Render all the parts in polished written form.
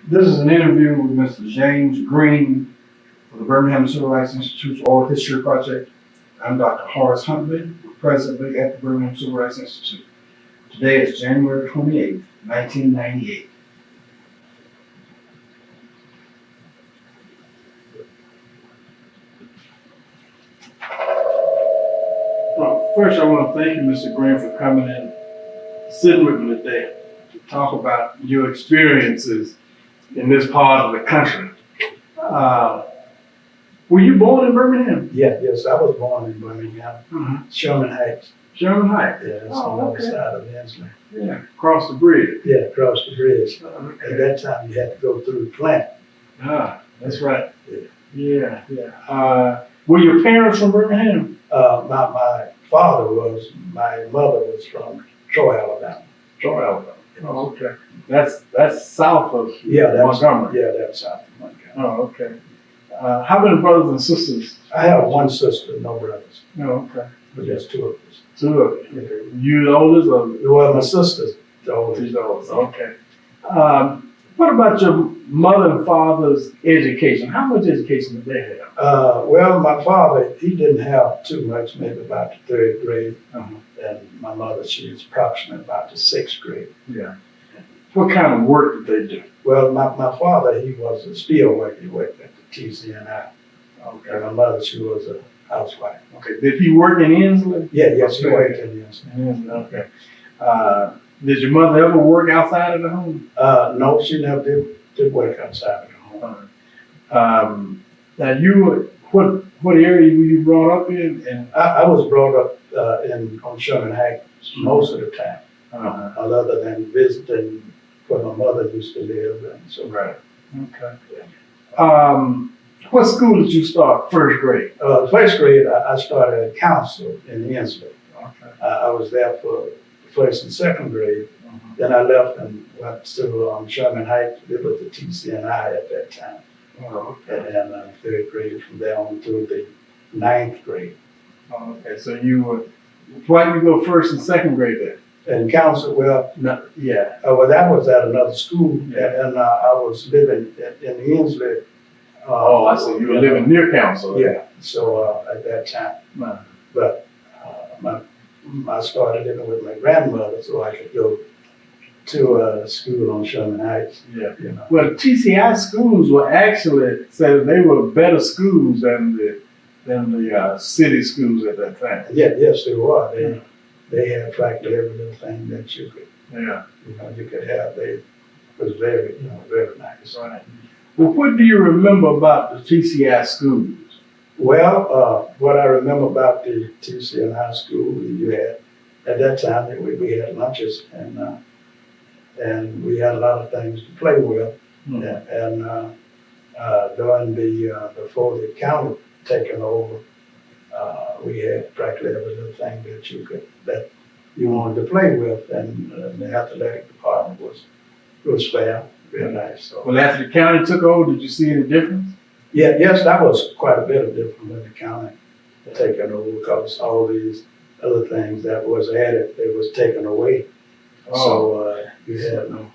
This is an interview with Mr. James Greene for the Birmingham Civil Rights Institute's Oral History Project. I'm Dr. Horace Huntley, presently at the Birmingham Civil Rights Institute. Today is January 28th, 1998. Well, first I want to thank you, Mr. Greene, for coming in, sitting with me today to talk about your experiences in this part of the country. Were you born in Birmingham? Yes, I was born in Birmingham, Sherman Heights. Sherman Heights? Yeah, it's on the other side of Hensley. Yeah, across the bridge. Yeah, across the bridge. Okay. At that time, you had to go through the plant. Ah, that's right. Yeah. Were your parents from Birmingham? My father was, my mother was from Troy, Alabama. Troy, Alabama. Oh, okay. That's south of Montgomery. Yeah, that's south of Montgomery. Oh, okay. How many brothers and sisters? I have one sister, no brothers. Oh, okay. But there's two of us. Two of you. Okay. You the oldest or? Well, my sister's the oldest. She's the oldest. Okay. What about your mother and father's education? How much education did they have? Well, my father, he didn't have too much, maybe about the third grade. And my mother, she was approximately about the sixth grade. Yeah. What kind of work did they do? Well, my father, he was a steel worker. He worked at the TCNI. Okay. And my mother, she was a housewife. Okay. Did he work in Inslee? Yes, he worked in Inslee. Okay. Did your mother ever work outside of the home? No, she never did work outside of the home. Now what area were you brought up in? And I was brought up on Sherman Heights most of the time, other than visiting where my mother used to live. And so. Right. Okay. What school did you start first grade? First grade, I started at council in Inslee. Okay. I was there for first and second grade. Then I left and went to Sherman Heights, lived with the TCNI at that time. Oh, okay. And third grade from there on through the ninth grade. Oh, okay. So why did you go first and second grade then? And council, well, No, yeah. well, that was at another school, Yeah. and I was living in Inslee. I see. You were living near council. Yeah. So at that time, No. but I started living with my grandmother, so I could go to school on Sherman Heights. Yeah. You know. Well, TCI schools were actually said they were better schools than the city schools at that time. Yeah, yes, they were. They had practically every little thing that you could, you could have. They was very, very nice. Right. Well, what do you remember about the TCI schools? Well, what I remember about the TCNI school, you had at that time we had lunches and we had a lot of things to play with. And during before the county taken over, we had practically every little thing that you wanted to play with, and the athletic department was fair, real nice. So. Well, after the county took over, did you see any difference? Yeah, yes, that was quite a bit of difference when the county taken over, because all these other things that was added, they was taken away. So you had no.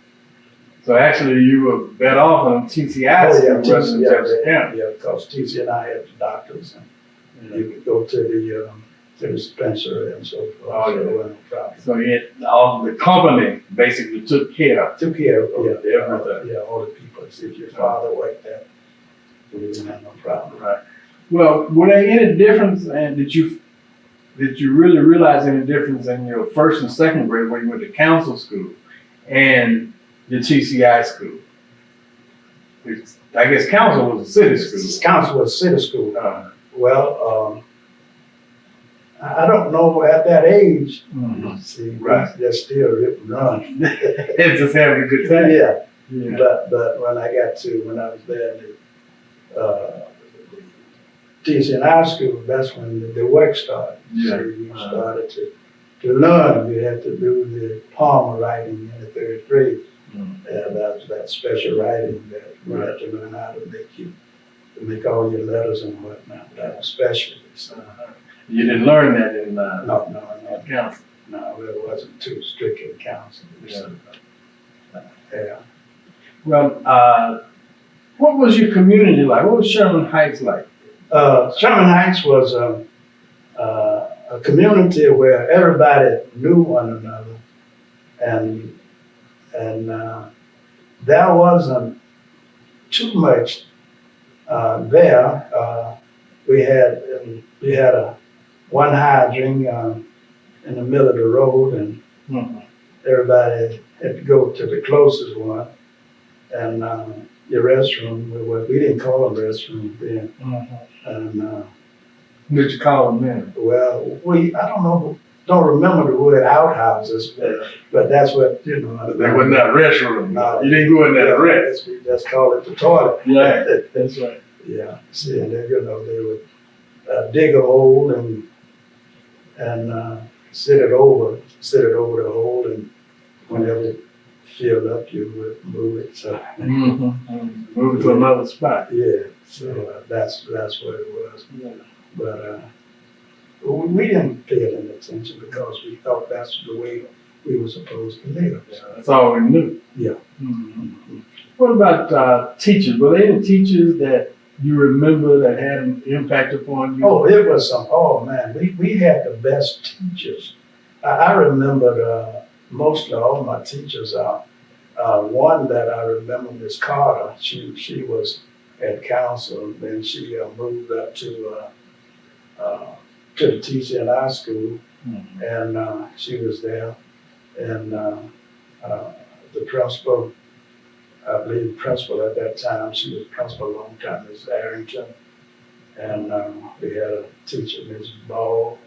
So actually, you were better off on TCI schools than Jefferson County. Yeah, because TCNI had the doctors, and you could go to the dispensary and so forth. Oh, yeah. So there wasn't no problem. So all the company basically took care of everything. Yeah, all the people. If your father worked there, we didn't have no problem. Right. Well, were there any difference, and did you really realize any difference in your first and second grade when you went to council school and the TCI school? I guess council was a city school. Council was a city school. Well, I don't know at that age. See, Right. they're still rip and run. It's just having a good time. Yeah. Yeah. But when I was there in the TCNI school, that's when the work started. Yeah. So you started to learn. You had to do the palmer writing in the third grade. And that was that special writing that you had to learn how to make all your letters and whatnot. That was special. So, You didn't learn that in no. council. No, it wasn't too strict in council. Yeah. Yeah. Well, what was your community like? What was Sherman Heights like? Sherman Heights was a community where everybody knew one another, and there wasn't too much there. We had a one hydrant in the middle of the road, and everybody had to go to the closest one. And your restroom, we didn't call them restrooms then. And What you call them then? well, don't remember the word outhouses, but that's what, They wasn't that restroom. No. You didn't go in that rest. We just call it the toilet. Right. That's right. Yeah, see, and they would dig a hole and sit it over the hole, and whenever it filled up, you would move it. So Move it to another spot. yeah, so that's what it was. Yeah. But we didn't pay it any attention because we thought that's the way we were supposed to live. So, That's all we knew. yeah. What about teachers? Were there any teachers that you remember that had an impact upon you? Oh, it was man, we had the best teachers. I remember mostly all my teachers. One that I remember, Miss Carter, she was at council, then she moved up to the TCNI school, and she was there. And the principal, I believe the principal at that time, she was principal a long time, Ms. Arrington. And we had a teacher, Ms. Ball,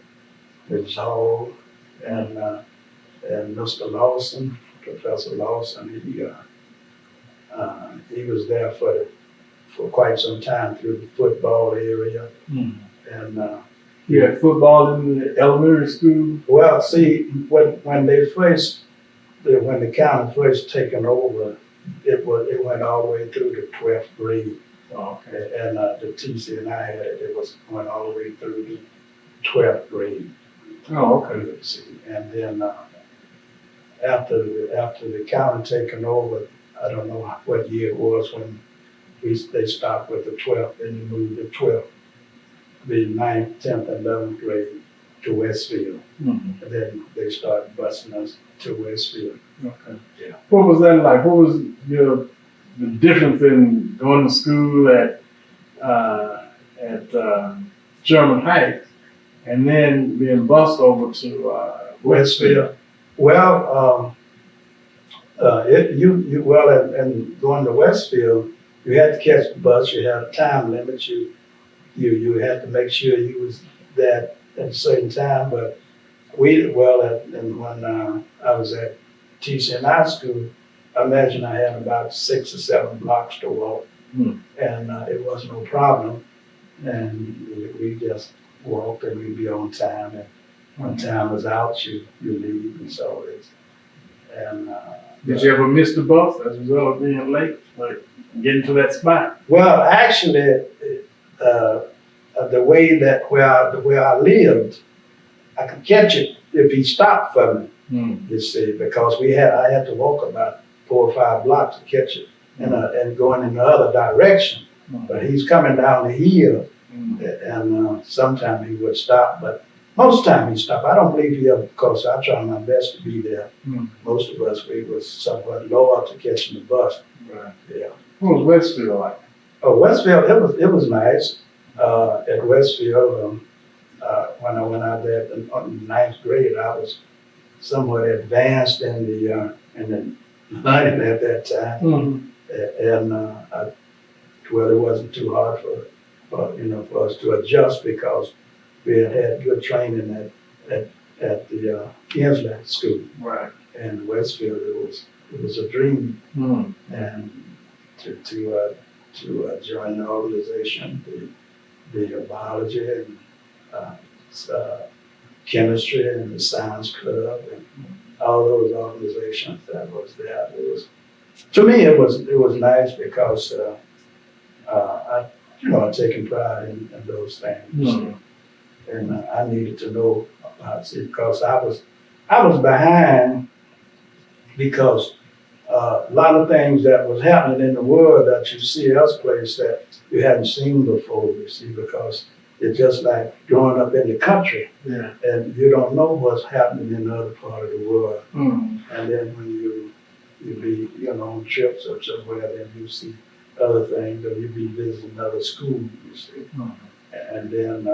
Ms. Hall, and Mr. Lawson, Professor Lawson. He was there for quite some time through the football area. And You had football in the elementary school? well, see, when the county first taken over, it went all the way through the 12th grade. Oh, okay. And the TC and I had it went all the way through the 12th grade. Oh, okay. See, and then after the county taken over, I don't know what year it was when they stopped with the 12th, then they moved the 12th, the 9th, 10th, and 11th grade to Westfield. And then they started busing us to Westfield. Okay. Yeah. What was that like? What was the difference in going to school at Sherman Heights and then being bused over to Westfield? Well, and going to Westfield, you had to catch the bus. You had a time limit. You had to make sure you was there at a certain time. But when I was at TCNI school, I imagine I had about 6 or 7 blocks to walk, and it was no problem. And we just walked, and we'd be on time. And when time was out, you leave, and so it's. And did you ever miss the bus as a result of being late, like getting to that spot? well, actually, the way that where I lived, I could catch it if he stopped for me. You see, because I had to walk about 4 or 5 blocks to catch it, and going in the other direction. But he's coming down the hill, and sometimes he would stop, but most time he stopped. I don't believe he ever, because I try my best to be there. Most of us, we was somewhat lower to catching the bus. Right. Yeah. What was Westfield like? Oh, Westfield, it was nice. At Westfield, when I went out there in the 9th grade, I was somewhat advanced in the learning at that time, and it wasn't too hard for us to adjust because we had good training at the Inslee School. Right. And Westfield, it was a dream, and to join the organization, the biology and chemistry and the science club and all those organizations that was there. To me, it was nice because I taken pride in those things, and I needed to know about it because I was behind because a lot of things that was happening in the world that you see elsewhere that you hadn't seen before, you see, because it's just like growing up in the country Yeah. and you don't know what's happening in the other part of the world. Mm. And then when you be, on trips or somewhere, then you see other things, or you be visiting other schools, you see. Mm. And then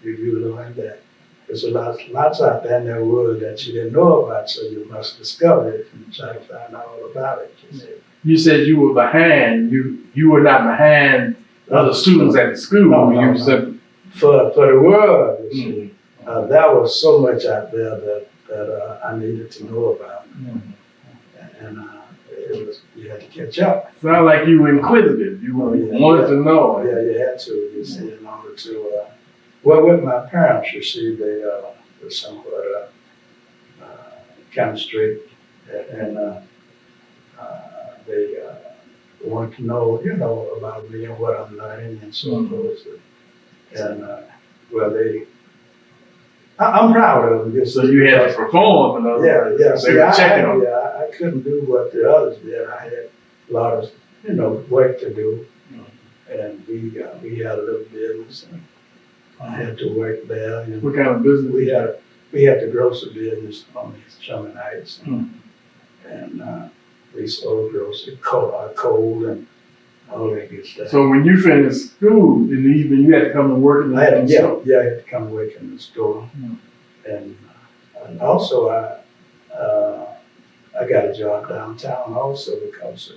you learn that there's lots out there in that world that you didn't know about, so you must discover it and try to find out all about it. You see. You said you were behind. You were not behind other students at the school. No, you no, said For the world, you see. Mm. There was so much out there that I needed to know about. Mm. And you had to catch up. Sound like you were inquisitive. You wanted to know. Yeah, you had to, you see, in order to, well, with my parents, you see, they were somewhat kind of strict, and they wanted to know, about me and what I'm learning and so forth. And, I'm proud of them. So you had to perform. Yeah. They See, were checking on you. I couldn't do what the others did. I had a lot of, work to do. And we had a little business, and I had to work there. And What kind of business? we had the grocery business on Sherman Heights, Mm. and we sold grocery, coal, and all that good stuff. So when you finished school in the evening, you had to come to work in the I had store. I had to come work in the store, and also I got a job downtown also because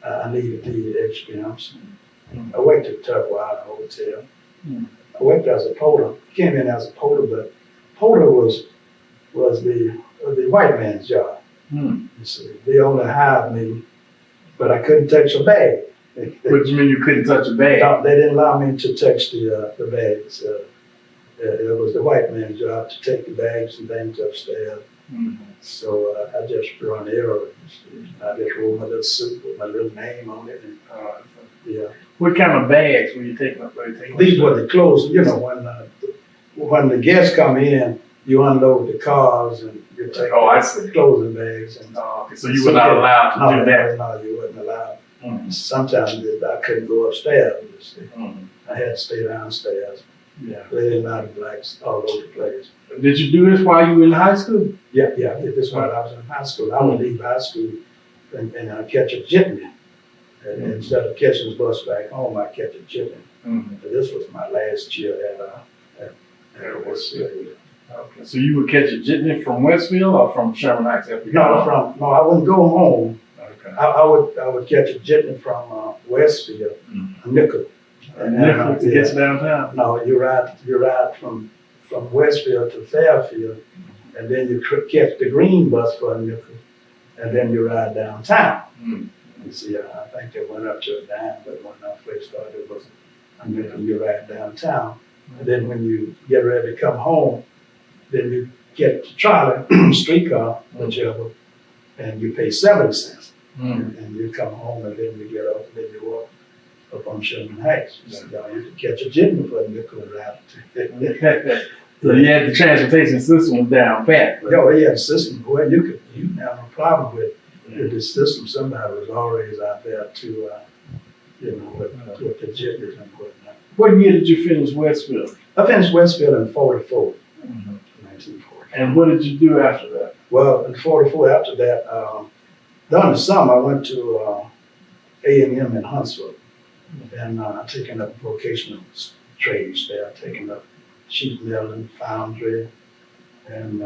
I needed the experience. I worked at Turquoise Hotel. Mm. I worked as a porter. Came in as a porter, but porter was the white man's job. Mm. You see, they only hired me, but I couldn't touch a bag. What do you mean you couldn't touch a bag? No, they didn't allow me to touch the bags. It was the white man's job to take the bags and things upstairs. Mm. So I just run errands. I just roll my little suit with my little name on it. And, yeah. What kind of bags were you taking up? These were the clothes. When the guests come in, you unload the cars and you take I see. clothing bags. And Okay. So you were not allowed to do that. No, you wasn't allowed. Mm. Sometimes I couldn't go upstairs. You see. Mm. I had to stay downstairs. Yeah. They didn't allow blacks all over the place. Did you do this while you were in high school? Yeah. This was when I was in high school. I would leave high school and catch a jitney. And instead of catching the bus back home, I catch a jitney. Mm-hmm. This was my last year at Westfield. Okay. So you would catch a jitney from Westfield or from Sherman Heights? No, I wouldn't go home. Okay. I would catch a jitney from Westfield, a nickel. And nickel to get you downtown? No, you ride from Westfield to Fairfield, and then you catch the Greene bus for a nickel, and then you ride downtown. Mm. You see, I think it went up to a dime, but when I first started, it was a nickel. You ride downtown, and then when you get ready to come home, then you get the trolley, streetcar, whichever, and you pay 70 cents. Mm. And you come home, and then you get up, and then you walk up on Sherman Heights. You can catch a jitney for a nickel and ride it. So you had the transportation system was down pat. Oh, yeah, the system. Well, you didn't have no problem with the system. Somebody was always out there to, with the jitneys and whatnot. What year did you finish Westfield? I finished Westfield in 44, Mm-hmm. 1940. And what did you do after that? Well, in 44, after that, during the summer, I went to A&M in Huntsville, and taking up vocational trades there, taking up sheet milling, foundry, and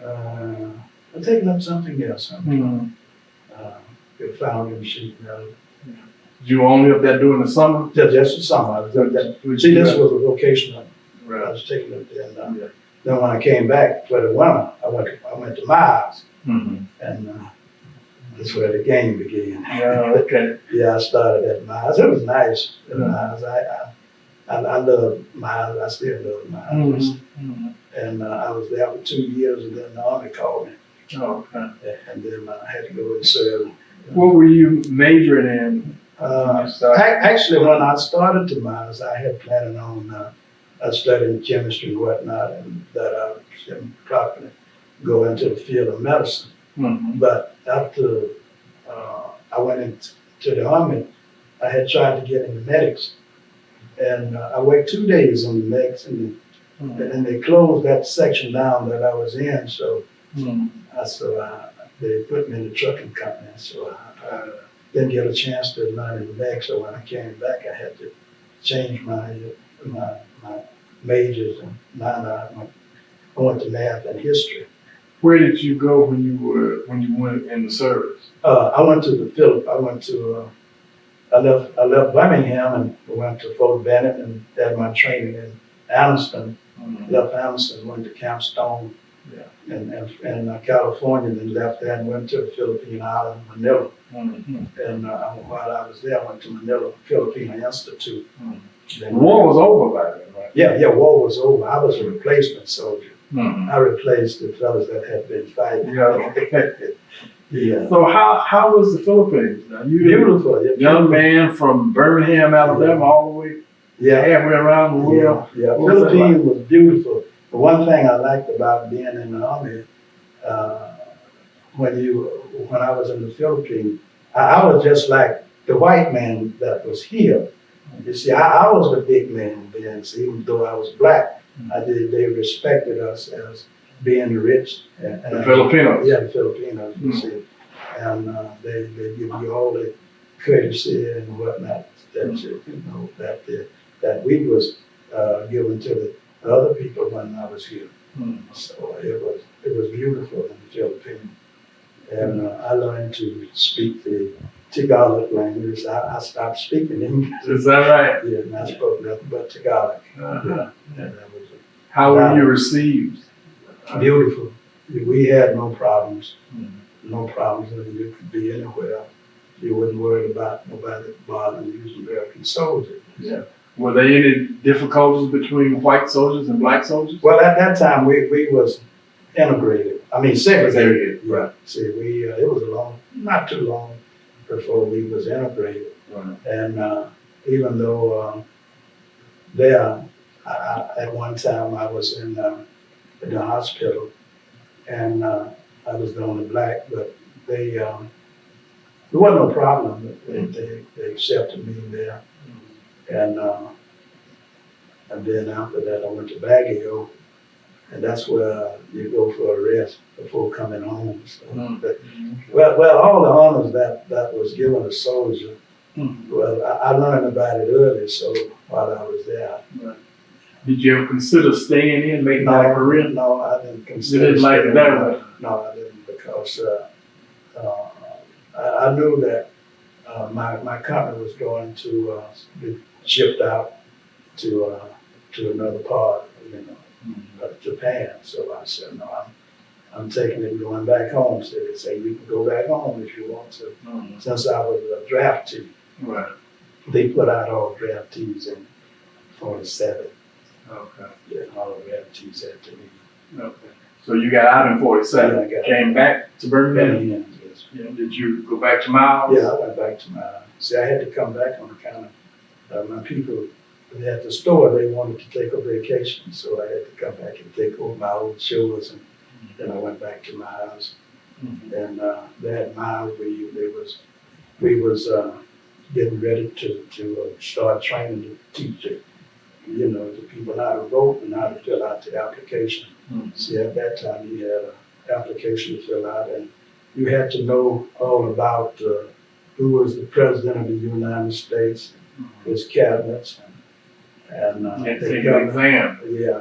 I'm taking up something else. Mm-hmm. Foundry and sheet milling. Did you only up there during the summer? Just the summer. See, this was a vocational. I was taking it there. Then when I came back for the winter, I went to Miles, Mm-hmm. and that's where the game began. Yeah, okay. Yeah, I started at Miles. It was nice at Miles. I love Miles. I still love Miles. Mm-hmm. And I was there for 2 years, and then the Army called me. Oh, okay. And then I had to go and serve. What were you majoring in? Actually, when I started to Miles, I had planned on studying chemistry and whatnot, and that I was probably go into the field of medicine. Mhm. But after I went into the Army, I had tried to get into medics. And I worked 2 days in the medics, and then they closed that section down that I was in. So Mhm. they put me in the trucking company. So I didn't get a chance to learn in the medics. So when I came back, I had to change my majors and I went to math and history. Where did you go when you went in the service? I went to the Philippines. I left Birmingham and went to Fort Benning and had my training in Anniston. Mhm. Left Anniston, went to Camp Stone in California, then left there and went to the Philippine island, Manila. Mhm. And while I was there, I went to Manila Filipino Institute. Mhm. The Then, war was over by then, right? yeah, war was over. I was a replacement soldier. Mhm. I replaced the fellas that had been fighting. Yeah. Yeah. So how was the Philippines? Now you Beautiful. Yeah, young man from Birmingham, Alabama, all the way Yeah. halfway around the world. Yeah. What was that Philippines was beautiful. The one thing I liked about being in the Army, uh, when I was in the Philippines, I was just like the white man that was here. You see, I was the big man then, so even though I was black, they respected us as being rich. The Filipinos. Yeah, the Filipinos, you Mm. see. And they give you all the courtesy and whatnot that we was given to the other people when I was here. Mm. So it was beautiful in the Philippines. And I learned to speak the Tagalog language. I stopped speaking English. Is that right? Yeah, and I spoke nothing but Tagalog. Uh-huh. And that was How were you received? beautiful. We had no problems. Mhm. No problems. And you could be anywhere. You wouldn't worry about nobody bothering you as an American soldier. Yeah. Were there any difficulties between white soldiers and black soldiers? Well, at that time, we was integrated. I mean, segregated. Right. See, it was not too long before we was integrated. Right. And even though there, at one time I was in the hospital, and I was the only black, but there wasn't no problem. They accepted me there, and then after that I went to Baguio, and that's where you go for a rest before coming home. So, well, all the honors that was given a soldier. Mhm. Well, I learned about it early, so while I was there. Right. Did you ever consider staying in, making that a career? No, I didn't You consider. didn't like it staying that there. way? No, I didn't, because I knew that my company was going to be shipped out to another part, of Japan. So I said, no, I'm taking it and going back home. So they say, you can go back home if you want to. Mhm. Since I was a draftee, Right. they put out all draftees in 47. Okay. Yeah, all the draftees had to leave. Okay. So you got out in 47, Yeah, I got came back to Birmingham? Yes. Yeah. Did you go back to Miles? Yeah, I went back to see, I had to come back on account of my people at the store, they wanted to take a vacation, so I had to come back and take over my old chores, and then I went back to my house. Mhm. And that Miles, we was getting ready to start training the teacher, the people how to vote and how to fill out the application. Mhm. See, at that time, you had an application to fill out, and you had to know all about who was the president of the United States, his cabinets, and You had to take an exam. yeah.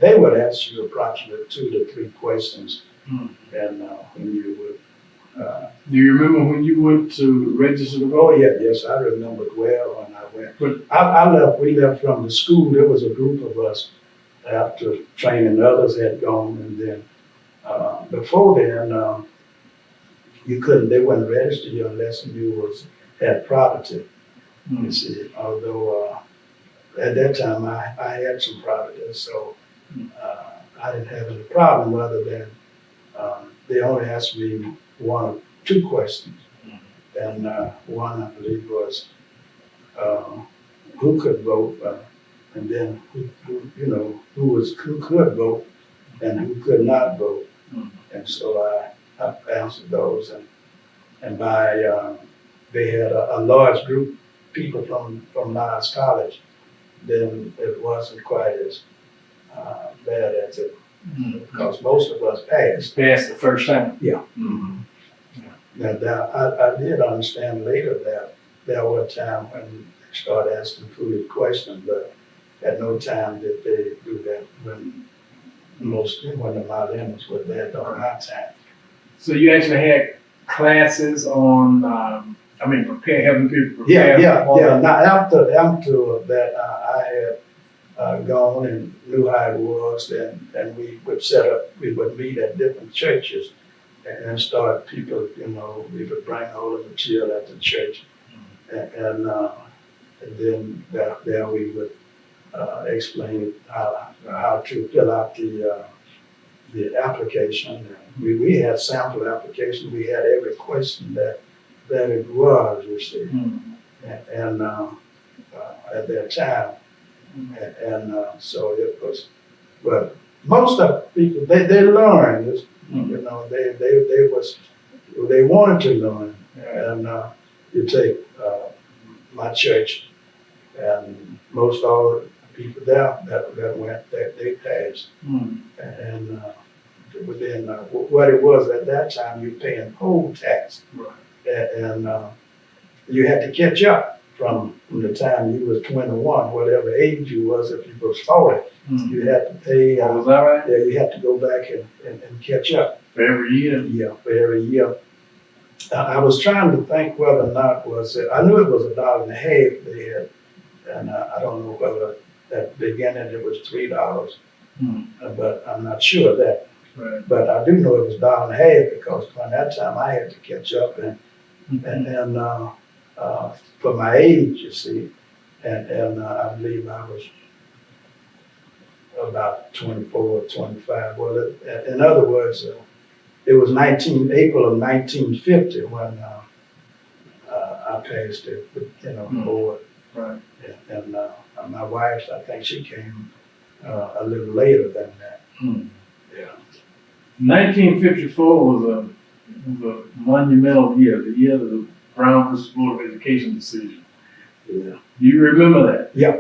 They would ask you approximately 2 to 3 questions, Mhm. and when you would. Do you remember when you went to register to vote? Oh yeah, yes, I remember it well when I went. But I left. We left from the school. There was a group of us after training. Others had gone, and then before then, you couldn't. They wouldn't register you unless you had property. Mhm. You see, although at that time I had some property, so I didn't have any problem other than they only asked me 1 or 2 questions, and one I believe was who could vote, and then who could vote and who could not vote, Mhm. and so I've answered those, and by they had a large group of people from Niles College, then it wasn't quite as bad as it, because most of us passed. Passed the first time. Yeah. Mm-hmm. And I did understand later that there were times when they started asking foolish questions, but at no time did they do that when the Marlinos were there during my time. So you actually had classes on, helping people prepare. Yeah. Now after that, I had gone and knew how it was, and we would meet at different churches and start people, we would bring all the material at the church, and then there we would explain how to fill out the application. We had sample application. We had every question that it was, you see, and at that time, and so it was. But most of the people they learned. They wanted to learn, and you take my church, and most all the people there that went, that they passed, and within what it was at that time, you're paying poll tax, and you had to catch up from the time you was 21, whatever age you was. If you was 40, you had to pay. Was that right? Yeah, you had to go back and catch up. For every year? Yeah, for every year. I was trying to think whether or not I knew it was $1.50 they had, and I don't know whether at the beginning it was $3, but I'm not sure of that. Right. But I do know it was $1.50 because by that time I had to catch up and for my age, you see, and I believe I was about 24 or 25. Well, in other words, it was April of 1950 when I passed it, board. Right. And my wife, I think she came a little later than that. Yeah. 1954 was a monumental year, the year of the Brown versus Board of Education decision. Yeah. Do you remember that? Yeah.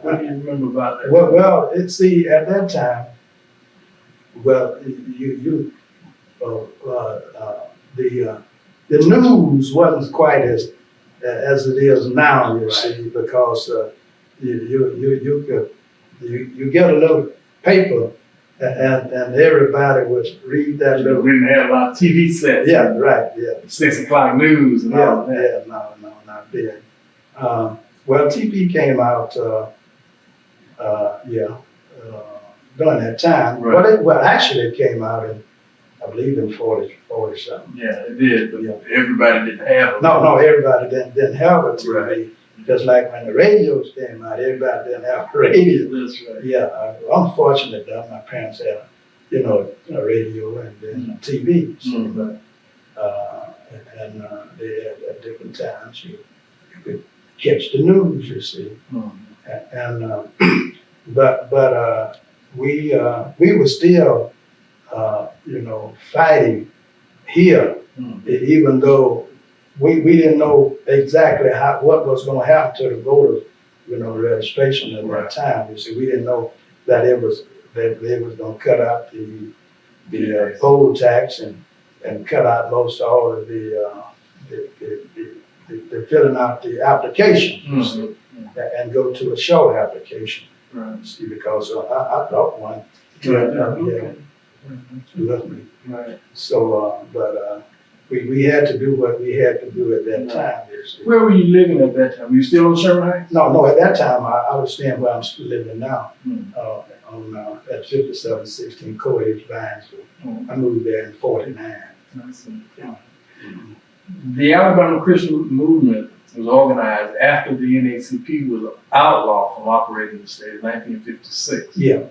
What do you remember about that? Well, at that time, the news wasn't quite as it is now, you see, because you get a little paper and everybody would read that little. We didn't have a lot of TV sets. Yeah, right. Yeah. 6 o'clock news and all that. Yeah, no, not big. Well, TV came out, during that time. Right. Well, actually, it came out I believe in 40 something. Yeah, it did, but everybody didn't have it. No, everybody didn't have a TV. Right. Just like when the radios came out, everybody didn't have a radio. That's right. Yeah, I'm fortunate that my parents had, a radio and then TV. So, and they had at different times you could catch the news, you see. And but we were still fighting here, even though we didn't know exactly what was going to happen to the voters, registration at that time. You see, we didn't know that they was going to cut out the poll tax and cut out most all of the filling out the application, you see, and go to a short application. Right. See, because I thought one. Right. So, but we had to do what we had to do at that time. You see. Where were you living at that time? Were you still on Sherman Heights? No, at that time I was staying where I'm still living now, at 5716 Co-Age Vinesville. I moved there in 49. Yeah. The Alabama Christian movement was organized after the NACP was outlawed from operating in the state in 1956. Yeah.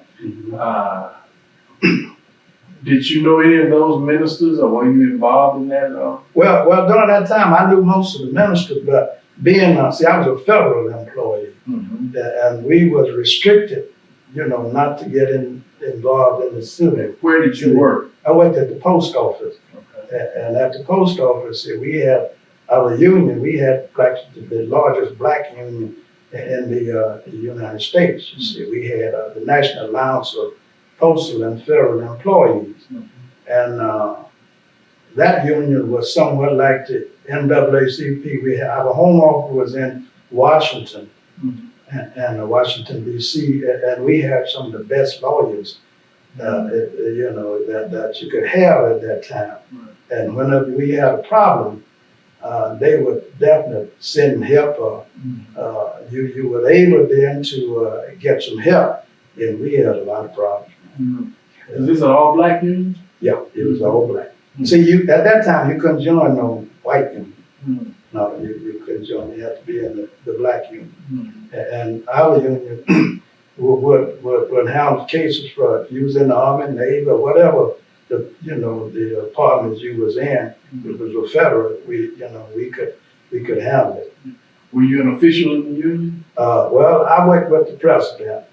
Did you know any of those ministers, or were you involved in that at all? Well, during that time, I knew most of the ministers, but being, I was a federal employee, and we was restricted, not to get in involved in the city. Where did you work? I worked at the post office. Okay. And at the post office, we had our union, we had practically the largest black union in the United States. You see, we had the National Alliance of Postal and Federal Employees. And that union was somewhat like the NAACP. Our home office was in Washington, and Washington, D.C., and we had some of the best lawyers, that you could have at that time. And whenever we had a problem, they would definitely send help. You were able then to get some help, and we had a lot of problems. Is this an all-black union? Yeah, it was all black. See, at that time, you couldn't join no white union. No, you couldn't join. You had to be in the black union. And our union would handle cases for if you was in the Army, Navy, or whatever the departments you was in. If it was a federal, we could handle it. Were you an official in the union? Well, I worked with the president.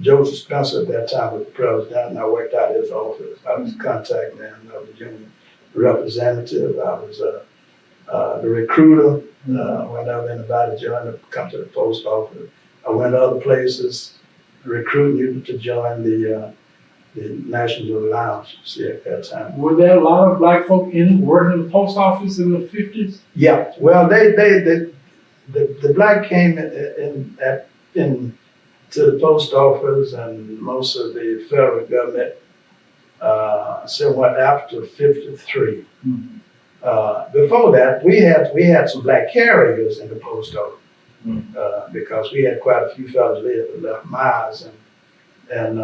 Joseph Spencer at that time was the president, and I worked out of his office. I was the contact man of the union representative. I was the recruiter. Whenever anybody joined to come to the post office, I went to other places recruiting you to join the National Alliance. See, at that time. Were there a lot of black folk working in the post office in the 50s? Yeah. Well, the black came in to the post office and most of the federal government somewhat after 53. Before that, we had some black carriers in the post office because we had quite a few fellas that left Mars and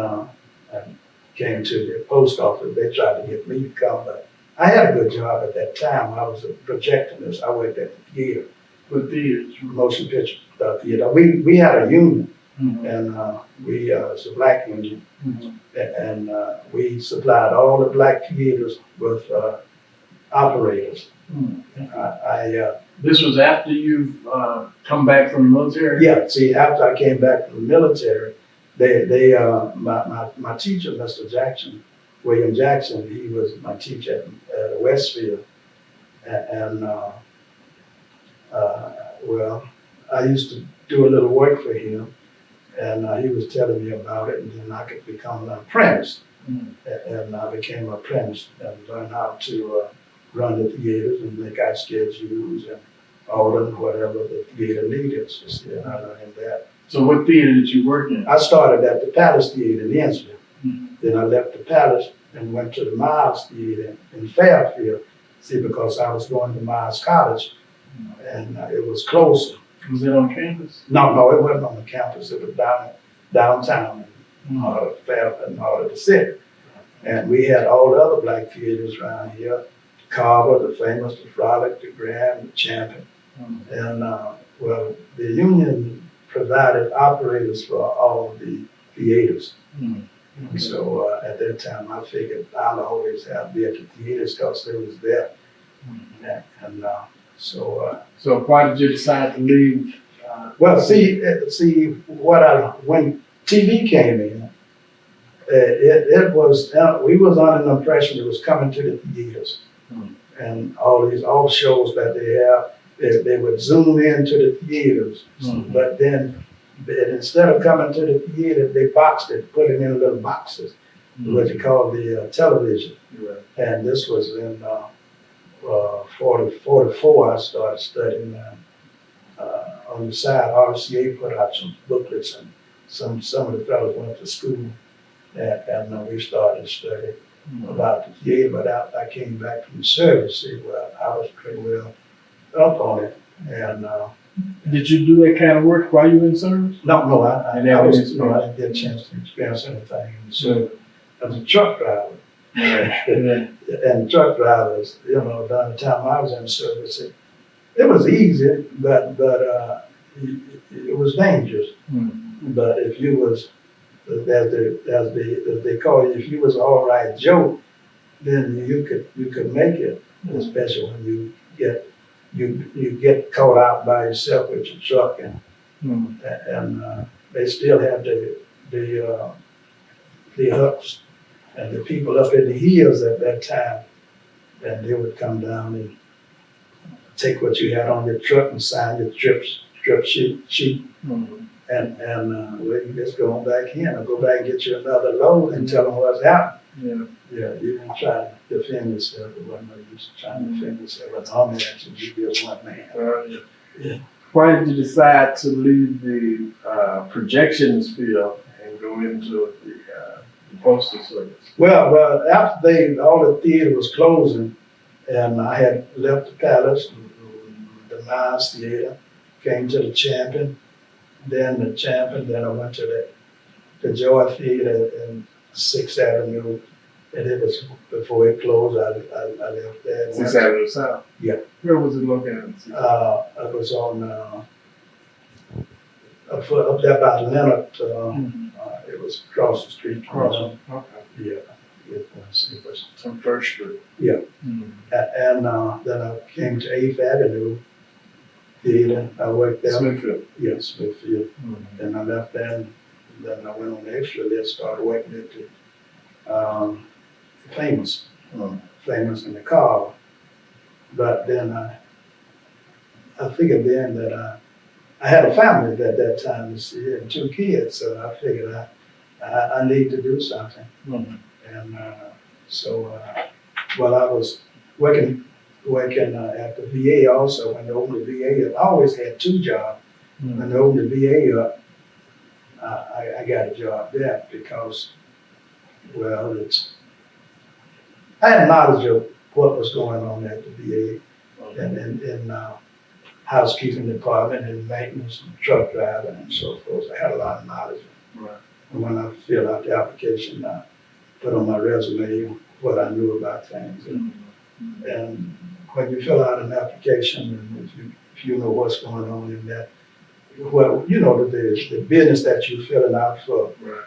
came to the post office. They tried to get me to come, but I had a good job at that time. I was a projectionist. I worked at the theater. With theaters? Motion picture theater. We had a union. And we it's a black union, and we supplied all the black theaters with operators. This was after you've come back from the military? Yeah. See, after I came back from the military, my teacher, Mr. Jackson, William Jackson, he was my teacher at Westfield, and well, I used to do a little work for him. And he was telling me about it, and then I could become an apprentice. And I became an apprentice and learned how to run the theaters and make out schedules and order whatever the theater needed. And I learned that. So what theater did you work in? I started at the Palace Theater in Innsbruck. Then I left the Palace and went to the Miles Theater in Fairfield. See, because I was going to Miles College, and it was closer. Was it on campus? No, it wasn't on the campus. It was downtown in Fairfield, part of the city. And we had all the other black theaters around here. Carver, the famous, the Frolic, the Grand, the Champion. And well, the union provided operators for all the theaters. So at that time, I figured I'd always have to be at the theaters because they was there. And so why did you decide to leave? Well, when TV came in, it was we was under the impression it was coming to the theaters, and all these off shows that they have, they would zoom into the theaters, but then instead of coming to the theater, they boxed it, put it in little boxes, what you call the television, and this was in 44, I started studying. On the side, RCA put out some booklets, and some of the fellows went to school, and we started studying about the theater. But I came back from the service, I was pretty well up on it. And did you do that kind of work while you were in service? No, I didn't get a chance to experience anything in the service. I was a truck driver. And truck drivers, during the time I was in service, it was easy, but it was dangerous. But if you was, as they call it, if you was all right Joe, then you could make it, especially when you get caught out by yourself with your truck, and they still have the the huts and the people up in the hills at that time. And they would come down and take what you had on your truck and sign your trip sheet. Mhm. Well, you just go on back in or go back and get you another load and tell them what's happened. Yeah. Yeah, you didn't try to defend yourself. It wasn't no use trying to defend yourself. But army action, you just one man. Yeah. Yeah. Why did you decide to leave the projections field and go into the postal service? Well, after all the theater was closing, and I had left the Palace, the Mines Theater, came to the Champion, then I went to the Joy Theater in 6th Avenue, and it was before it closed. I left there. 6th Avenue South? Yeah. Where was it located? I was on up there by Leonard. It was across the street. Okay. Yeah. It was On First Street. Yeah. Mhm. And then I came to 8th Avenue Theater. I worked there. Smithfield. Yes, Smithfield. Mhm. Then I left there, and then I went on the extra list, started working at the Famous. Mhm. Famous in the car. But then I figured then that I had a family at that time, you see, and 2 kids, so I figured I need to do something. Mhm. And so while I was working at the VA also, when they opened the VA up, I always had 2 jobs. Mhm. When they opened the VA up, I got a job there because, well, I had knowledge of what was going on at the VA and in housekeeping department and maintenance and truck driving and so forth. I had a lot of knowledge. Right. And when I filled out the application, I put on my resume what I knew about things. And when you fill out an application, and if you know what's going on in that, well, you know the business that you're filling out for. Right.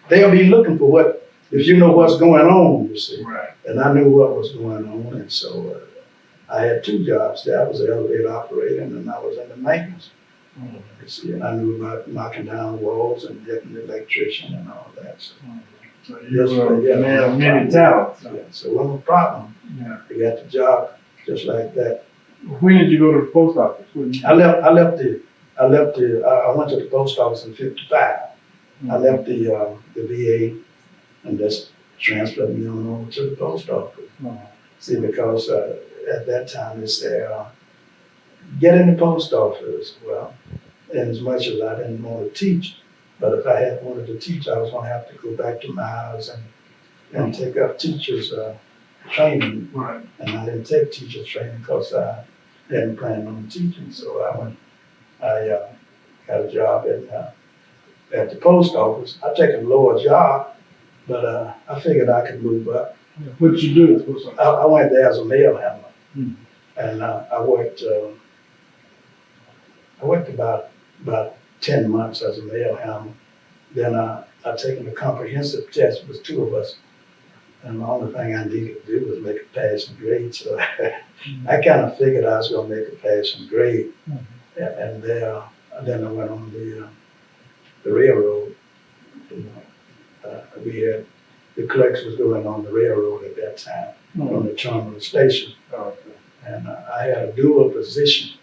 They'll be looking for what, if you know what's going on, you see. Right. And I knew what was going on, and so I had 2 jobs there. I was an elevator operator, and I was in the maintenance. Mhm. You see, and I knew about knocking down walls and getting the electrician and all that. So, So you were a man of many talents. yeah, so it wasn't a problem. Yeah. I got the job just like that. When did you go to the post office? I went to the post office in 55. I left the VA and just transferred me on over to the post office. Mhm. See, because at that time they said, get in the post office. Well, and as much as I didn't want to teach, but if I had wanted to teach, I was going to have to go back to my house and take up teachers training. Right. And I didn't take teachers training because I hadn't planned on teaching. So I got a job at the post office. I take a lower job, but I figured I could move up. What did you do at the post office? I went there as a mail handler, Mhm. and I worked about 10 months as a mail handler. Then I taken a comprehensive test. It was 2 of us, and the only thing I needed to do was make a passing grade. So I kind of figured I was going to make a passing grade, and then I went on the railroad. You know, we had the clerks was going on the railroad at that time on the terminal station. Okay. And I had a dual position.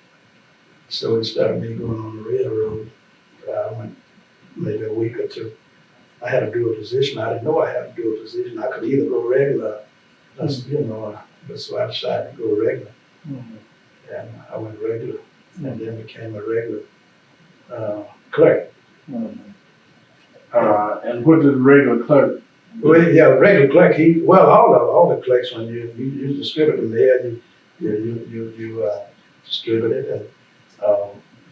So instead of me going on the railroad, I went maybe a week or 2. I had a dual position. I didn't know I had a dual position. I could either go regular, so I decided to go regular. Mhm. And I went regular and then became a regular clerk. Mhm. And what did the regular clerk? Well, yeah, regular clerk. All the clerks, when you distribute the mail, you distribute it and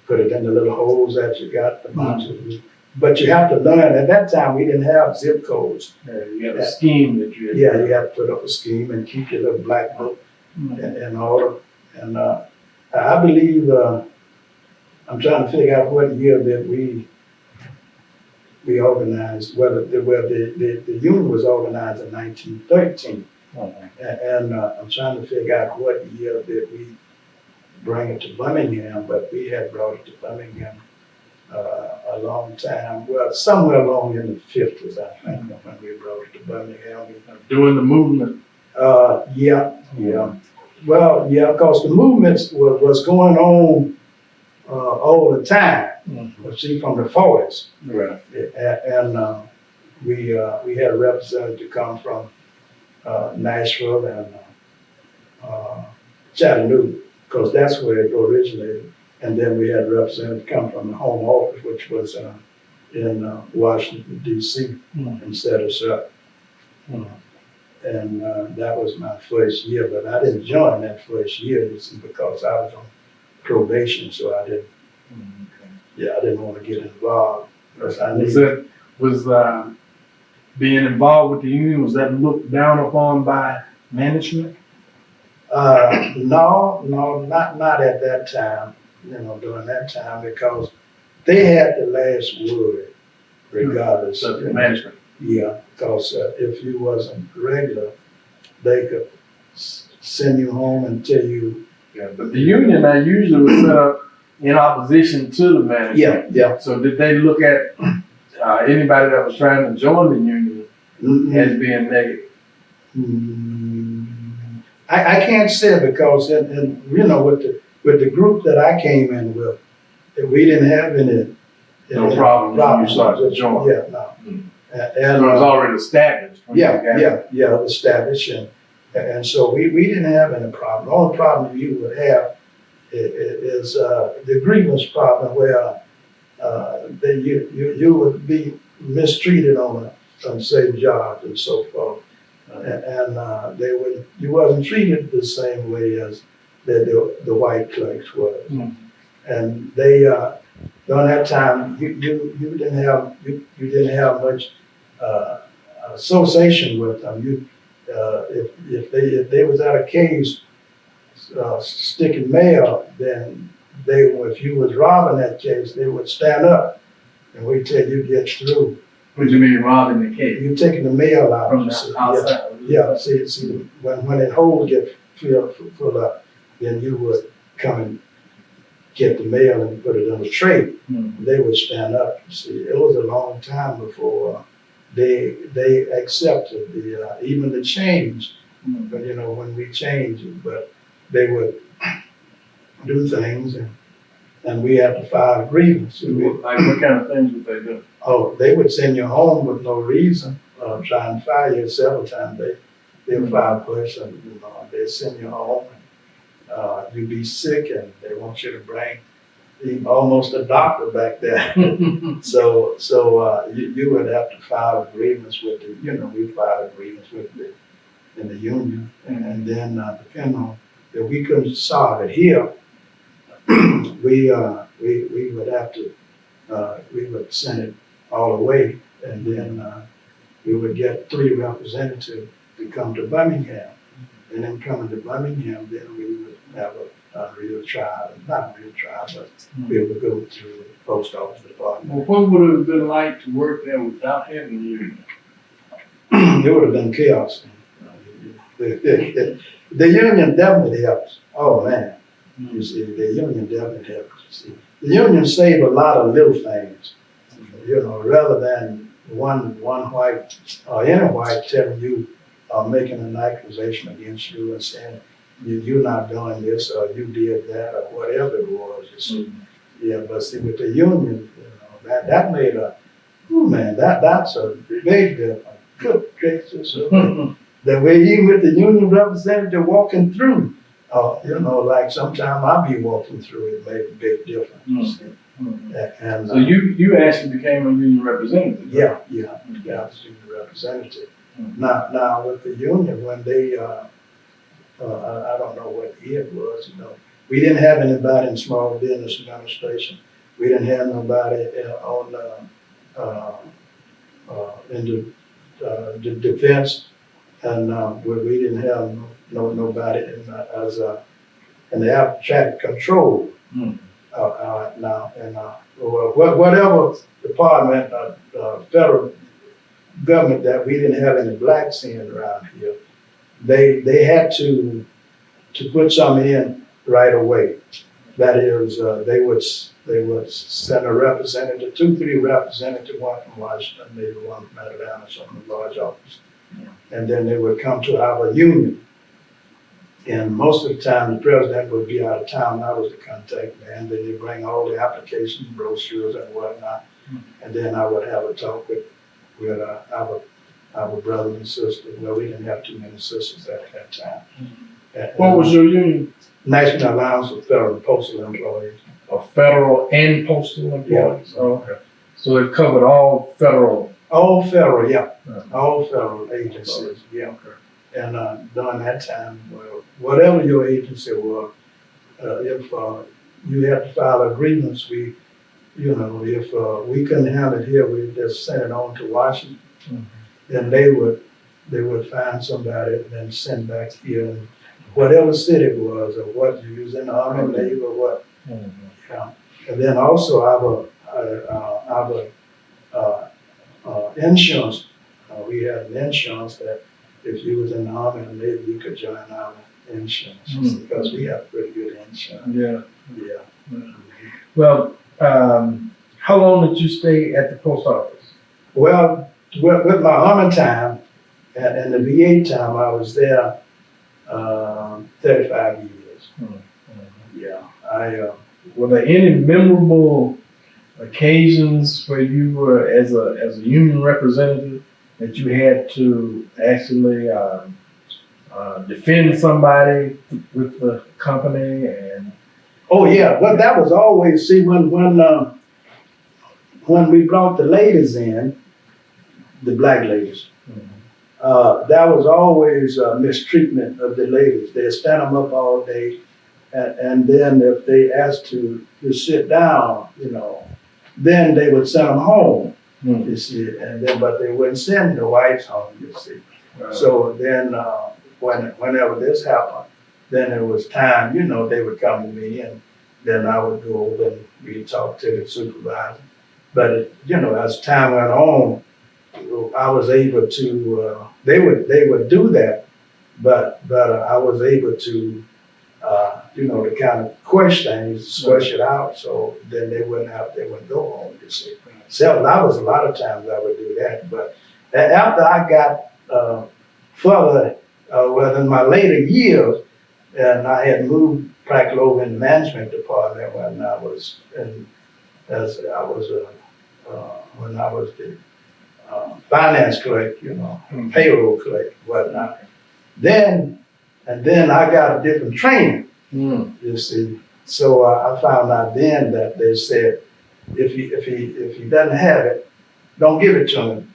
put it in the little holes that you got the boxes. But you have to learn. At that time, we didn't have zip codes. You had a scheme that you had. Yeah, you have to put up a scheme and keep your little black book in order. And I believe I'm trying to figure out what year that we organized. Well, the union was organized in 1913, and I'm trying to figure out what year that we bring it to Birmingham. But we had brought it to Birmingham a long time, well, somewhere along in the 50s, I think, when we brought it to Birmingham. During the movement. Yeah. Well, yeah, because the movements was going on all the time. Mm-hmm. See, from the 40s. Right. And we had a representative come from Nashville and Chattanooga, because that's where it originated. And then we had a representative come from the home office, which was in Washington, D.C. and set us up. And that was my first year, but I didn't join that first year, you see, because I was on probation, so I didn't. I didn't want to get involved. Was being involved with the union, was that looked down upon by management? No, not at that time. During that time, because they had the last word, regardless. So the management. Yeah, because if you wasn't regular, they could send you home and tell you. Yeah, but the union now usually was set up in opposition to the management. Yeah. So did they look at anybody that was trying to join the union as being negative? I can't say, because with the group that I came in with, we didn't have any problems when you started to join. Yeah, no. And so it was already established. Established, and so we didn't have any problem. The only problem you would have is the grievance problem, where you would be mistreated on say jobs and so forth, and you wasn't treated the same way as the white clerks was, and they during that time you didn't have much association with them. If they was at a case sticking mail, then if you was robbing that case, they would stand up and wait till you get through. What do you mean robbing the case? You taking the mail out from the outside. Yeah. See, when that hole get filled up, then you would come and get the mail and put it in a tray. They would stand up. See, it was a long time before they accepted even the change. But when we changed it, but they would do things, and we had to file a grievance. Like what kind of things would they do? Oh, they would send you home with no reason, trying to fire you several times. They'll file a person, they send you home, and you be sick, and they want you to bring almost a doctor back there. So you would have to file a grievance with we filed a grievance in the union, and then depending on if we couldn't solve it here, we would have to we would send it all the way, and then we would get 3 representatives to come to Birmingham, and then coming to Birmingham, then we would have a real trial, not a real trial, but we would go through the post office department. Well, what would it have been like to work there without having the union? It would have been chaos. The union definitely helps. Oh man, you see, the union definitely helps. You see, the union saved a lot of little things. Rather than one white or any white telling you making an accusation against you and saying you're not doing this or you did that or whatever it was. You see, but see with the union, that made that's a big difference. Good gracious. The way even with the union representative walking through, like sometime I'll be walking through, it made a big difference. And so you actually became a union representative. Yeah, I was a union representative. Now with the union, when they, I don't know what year it was, we didn't have anybody in small business administration. We didn't have nobody in the defense. And we didn't have nobody in the air traffic control now, and whatever department, federal government that we didn't have any blacks in around here, they had to put some in right away. That is, they would send a representative, 2, 3 representatives, one from Washington, maybe one from Atlanta, some large office. And then they would come to our union. And most of the time, the president would be out of town. I was the contact man. Then they bring all the applications, brochures, and whatnot. And then I would have a talk with our brothers and sisters. Well, we didn't have too many sisters at that time. What was your union? National Alliance of Federal and Postal Employees. Of federal and postal employees? Oh, okay. So it covered all federal? All federal, yeah. Uh-huh. All federal agencies, yeah. Okay. And during that time, well, whatever your agency was, if you had to file a grievance, if we couldn't handle it here, we just sent it on to Washington. Mhm. Then they would find somebody and then send back here, and whatever city it was, or what you was in the Army, Navy, or what. Mhm. Yeah. And then also our insurance, we had an insurance that if you was in the Army and Navy, you could join our insurance, because we have pretty good insurance. Yeah. Yeah. Well, how long did you stay at the post office? Well, with my Army time and the VA time, I was there 35 years. Yeah. Were there any memorable occasions where you were, as a union representative, that you had to actually defend somebody with the company? And Oh yeah, well that was always, see, when we brought the ladies in, the black ladies, that was always mistreatment of the ladies. They'd stand them up all day, and then if they asked to sit down, then they would send them home. You see, and then but they wouldn't send the whites home. You see, so then whenever this happened, then it was time. They would come to me, and then I would go over and we'd talk to the supervisor. But as time went on, I was able to. They would do that, but I was able to, to kind of question things, squash it out, so then they wouldn't go home. You see, so that was a lot of times I would do that. But after I got further, well, in my later years, and I had moved practically over in the management department when I was when I was the finance clerk, payroll clerk, whatnot. Then I got a different training, you see. So I found out then that they said, if he doesn't have it, don't give it to him.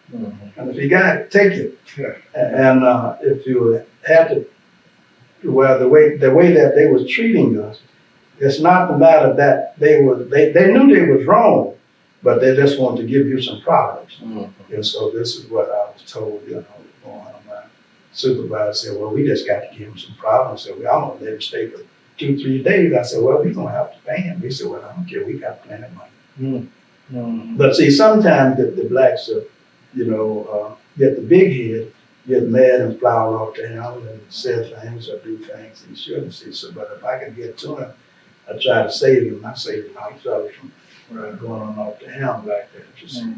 And if he got it, take it. Yeah. And if you had to, well, the way that they was treating us, it's not the matter that they knew they was wrong, but they just wanted to give you some problems. And so this is what I was told, my supervisor said, well, we just got to give him some problems. I said, well, I'm gonna let him stay for 2-3 days. I said, well, we're gonna have to pay him. He said, well, I don't care, we got plenty of money. But see, sometimes the blacks, get the big head, get mad and flower off to him and say things or do things he shouldn't see. So, but if I can get to him, I try to save him. I save him out from going on off to him like that. You see,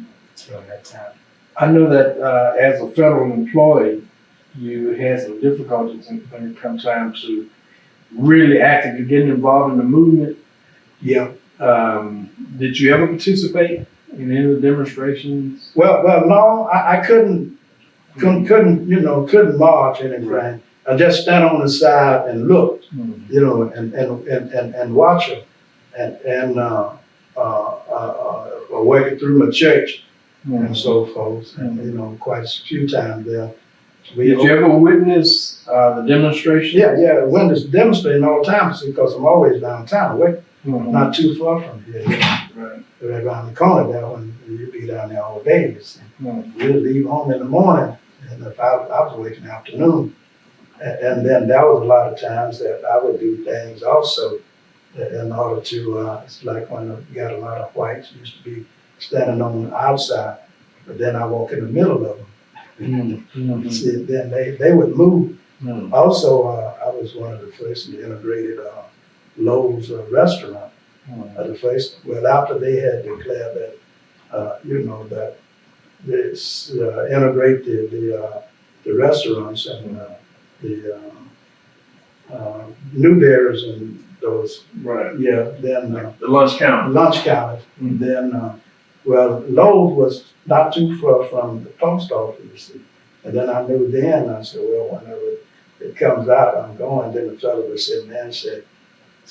during that time. I know that as a federal employee, you had some difficulties when it comes time to really actively getting involved in the movement. Yeah. Did you ever participate in any of the demonstrations? Well, no, I couldn't march anything. I just stand on the side and look, and watch them, and working through my church and so forth, and quite a few times there. Did you ever witness the demonstration? Yeah, when it's demonstrating all the time, because I'm always downtown, not too far from here. Right. Right around the corner there, when you be down there all day. We'll leave home in the morning, and if I was working afternoon, and then there was a lot of times that I would do things also in order to, it's like when you got a lot of whites used to be standing on the outside, but then I walk in the middle of them. See, then they would move. Also, I was one of the first that integrated Lowe's restaurant at the first. Well, after they had declared that, that this integrate the restaurants and the Newberries and those. Right. Yeah. Then The lunch counter. lunch counter. Mm. Then Lowe's was not too far from the post office. You see. And then I knew then. I said, well, whenever it comes out, I'm going. Then the fellow was sitting there and said,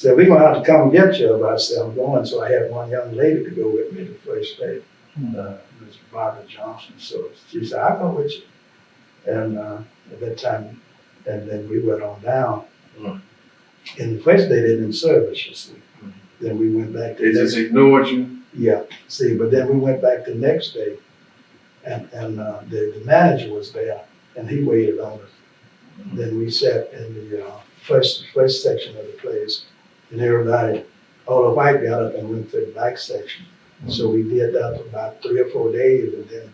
we're gonna have to come get you. But I said, I'm going. So I had one young lady to go with me the first day. Ms. Barbara Johnson. So she said, I'll go with you. And at that time, and then we went on down. Mm. And the first day they didn't service, you see. Mm. Then we went back. They just ignored you? Yeah, see, but then we went back the next day, and the manager was there, and he waited on us. Mm. Then we sat in the first section of the place, and everybody, all the white got up and went to the back section. Mm. So we did that for about 3 or 4 days, and then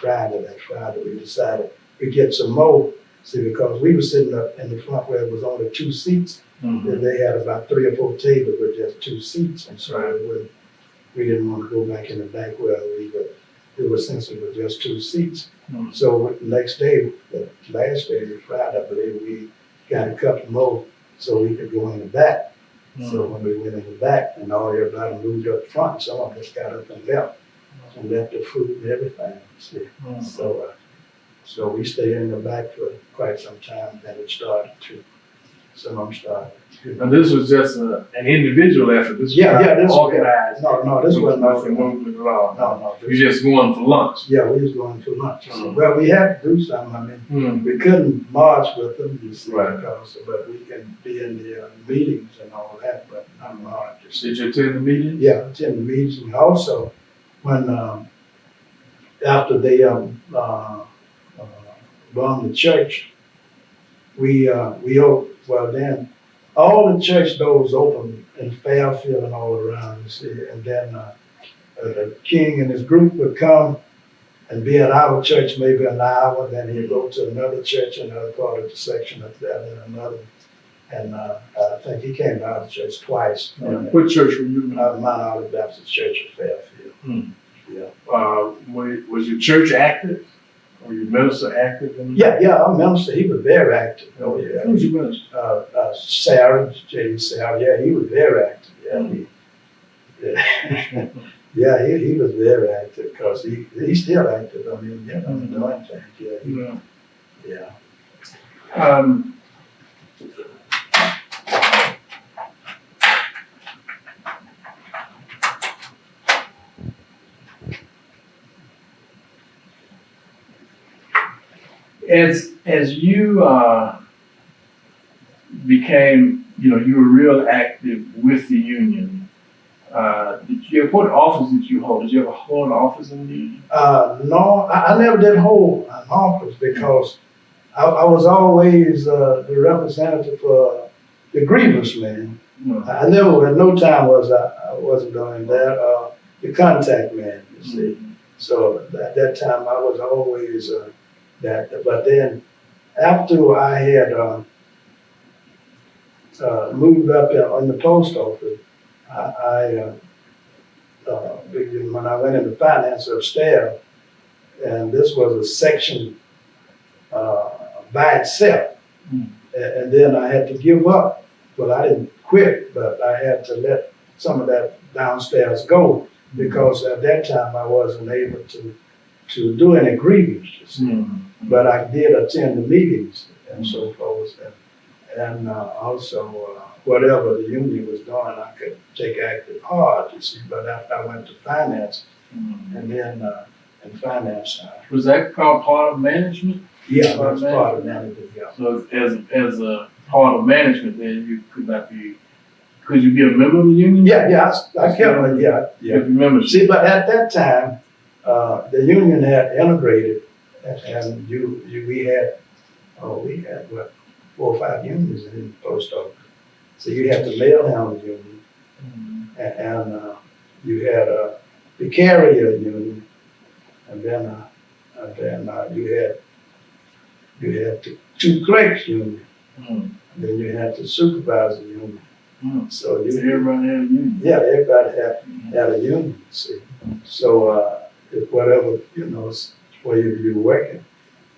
that Friday, we decided we'd get some more. See, because we were sitting up in the front where it was only 2 seats, and they had about 3 or 4 tables with just 2 seats, and so we didn't want to go back in the back where it was since it was just 2 seats. Mm. So the next day, the last day, the Friday, I believe, we got a couple more so we could go in the back. Mm. So when we went in the back, and all everybody moved up front, some of us got up and left the food and everything. See? Mm. So we stayed in the back for quite some time, and it started to. Some of them started. And this was just an individual effort. This was Yeah, not this organized. No, this wasn't nothing organized. movement at all. No. You're just going for lunch. Yeah, we was going for lunch. Mm. Well, we had to do something. I mean, Mm. we couldn't march with them, you see, Right. but we can be in the meetings and all that, but not march. You see. Did you attend the meeting? Yeah, attend the meetings. And also, when after they bombed the church, then all the church doors opened in Fairfield and all around, you see, and then the king and his group would come and be at our church maybe an hour, then he'd go to another church, another part of the section of that, and another. And I think he came to our church twice. What church were you in? Mount Olive Baptist Church in Fairfield. Hmm. Yeah. Was your church active? Or your minister active? Yeah, our minister, he was very active. Oh, yeah. Who's your minister? Sarah, J. Sarah, yeah, he was very active. Yeah, he was very active because he's still active. I mean, doing things. Yeah. As you became, you were real active with the union. What office did you hold? Did you ever hold an office in the union? No, I never did hold an office because I was always the representative for the grievance man. No. I never, at no time I wasn't doing that. The contact man, you see. Mm-hmm. So at that time I was always that. But then after I had moved up in the post office, when I went into finance upstairs, and this was a section by itself, and then I had to give up. Well, I didn't quit, but I had to let some of that downstairs go because at that time I wasn't able to do any grievance, you see. Mm-hmm. But I did attend the meetings and so forth, and also whatever the union was doing, I could take active part, you see. But after I went to finance, and then in finance, was that called part of management? yeah, that's part of management. Yeah. So as a part of management, then you could you be a member of the union? Yeah, I kept, yeah. If you remember. See, but at that time, the union had integrated, and we had what, 4 or 5 unions in the post office. So you had the mail handler union, and you had the carrier union, and then you had the 2 clerks union, and then you had the supervisor union, So Everybody had a union. yeah, everybody had a union, see. So, if whatever, where you're working,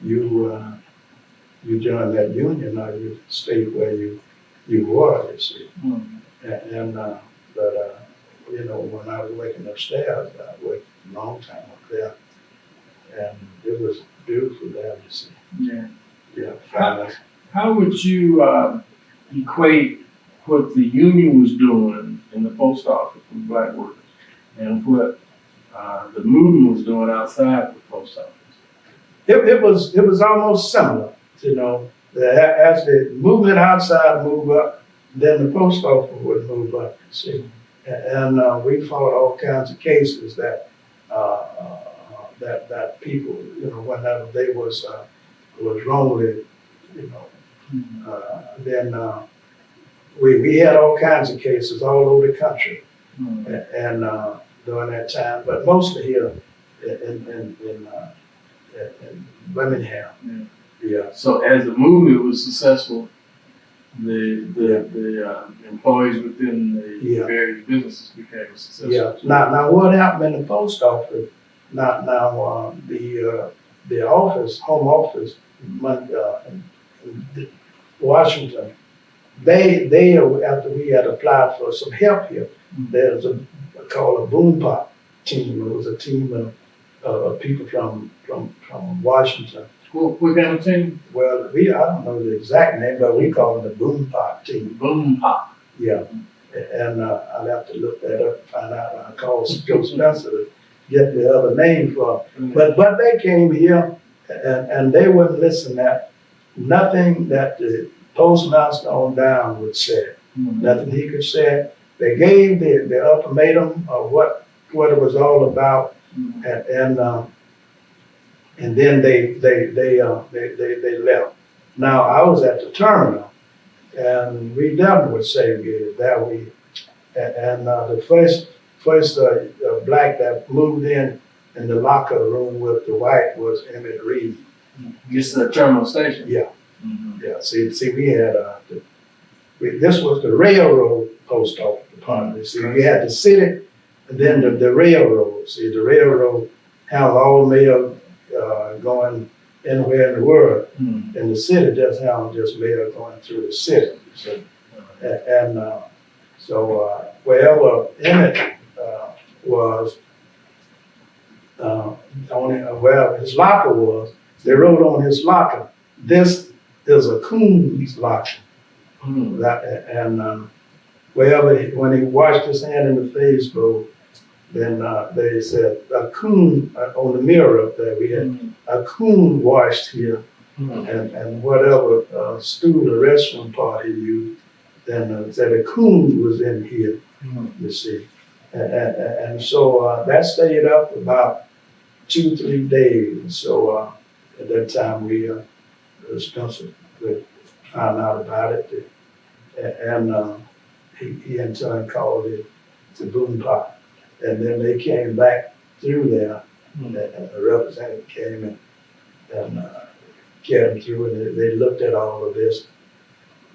you join that union or you stay where you were, you see. But, when I was working upstairs, I worked a long time up there. And it was beautiful there, you see. Yeah. Yeah, finally. How would you equate what the union was doing in the post office with black workers and what the movement was doing outside the post office? It was almost similar, As the movement outside moved up, then the post office would move up, you see. And we fought all kinds of cases that that people, whenever they was wrongly, then we had all kinds of cases all over the country, and during that time, but mostly here in Birmingham. Yeah. So as the movement was successful, the employees within the various businesses became successful. Yeah. Now what happened in the post office? Now the office, home office, in Washington, they after we had applied for some help here, there's called a boom pop team. It was a team of people from Washington. What kind of team? Well, I don't know the exact name, but we call it the boom pop team. Boom pop. Yeah. And I'll have to look that up and find out. I called Joe Spencer to get the other name for them. But they came here and they wouldn't listen to nothing that the postmaster on down would say. Nothing he could say. They gave the ultimatum of what it was all about, and then they left. Now I was at the terminal, and we definitely would segregated that we, and the first black that moved in the locker room with the white was Emmett Reed. This is the terminal station. Yeah. Yeah. See, we had this was the railroad post office department. See, we had the city, and then the railroad. See, the railroad had all mail going anywhere in the world, and the city just had just mail going through the city. So wherever Emmett was, where his locker was, they wrote on his locker, "This is a coon's locker." Wherever when he washed his hand in the face, bro, then they said a coon on the mirror up there. We had a coon washed here, and whatever stool or restroom part he used, then said a coon was in here. You see, and so that stayed up about 2-3 days. So at that time we Spencer found out about it, and he in turn called it the boom pop. And then they came back through there, and a representative came and carried them through, and they looked at all of this,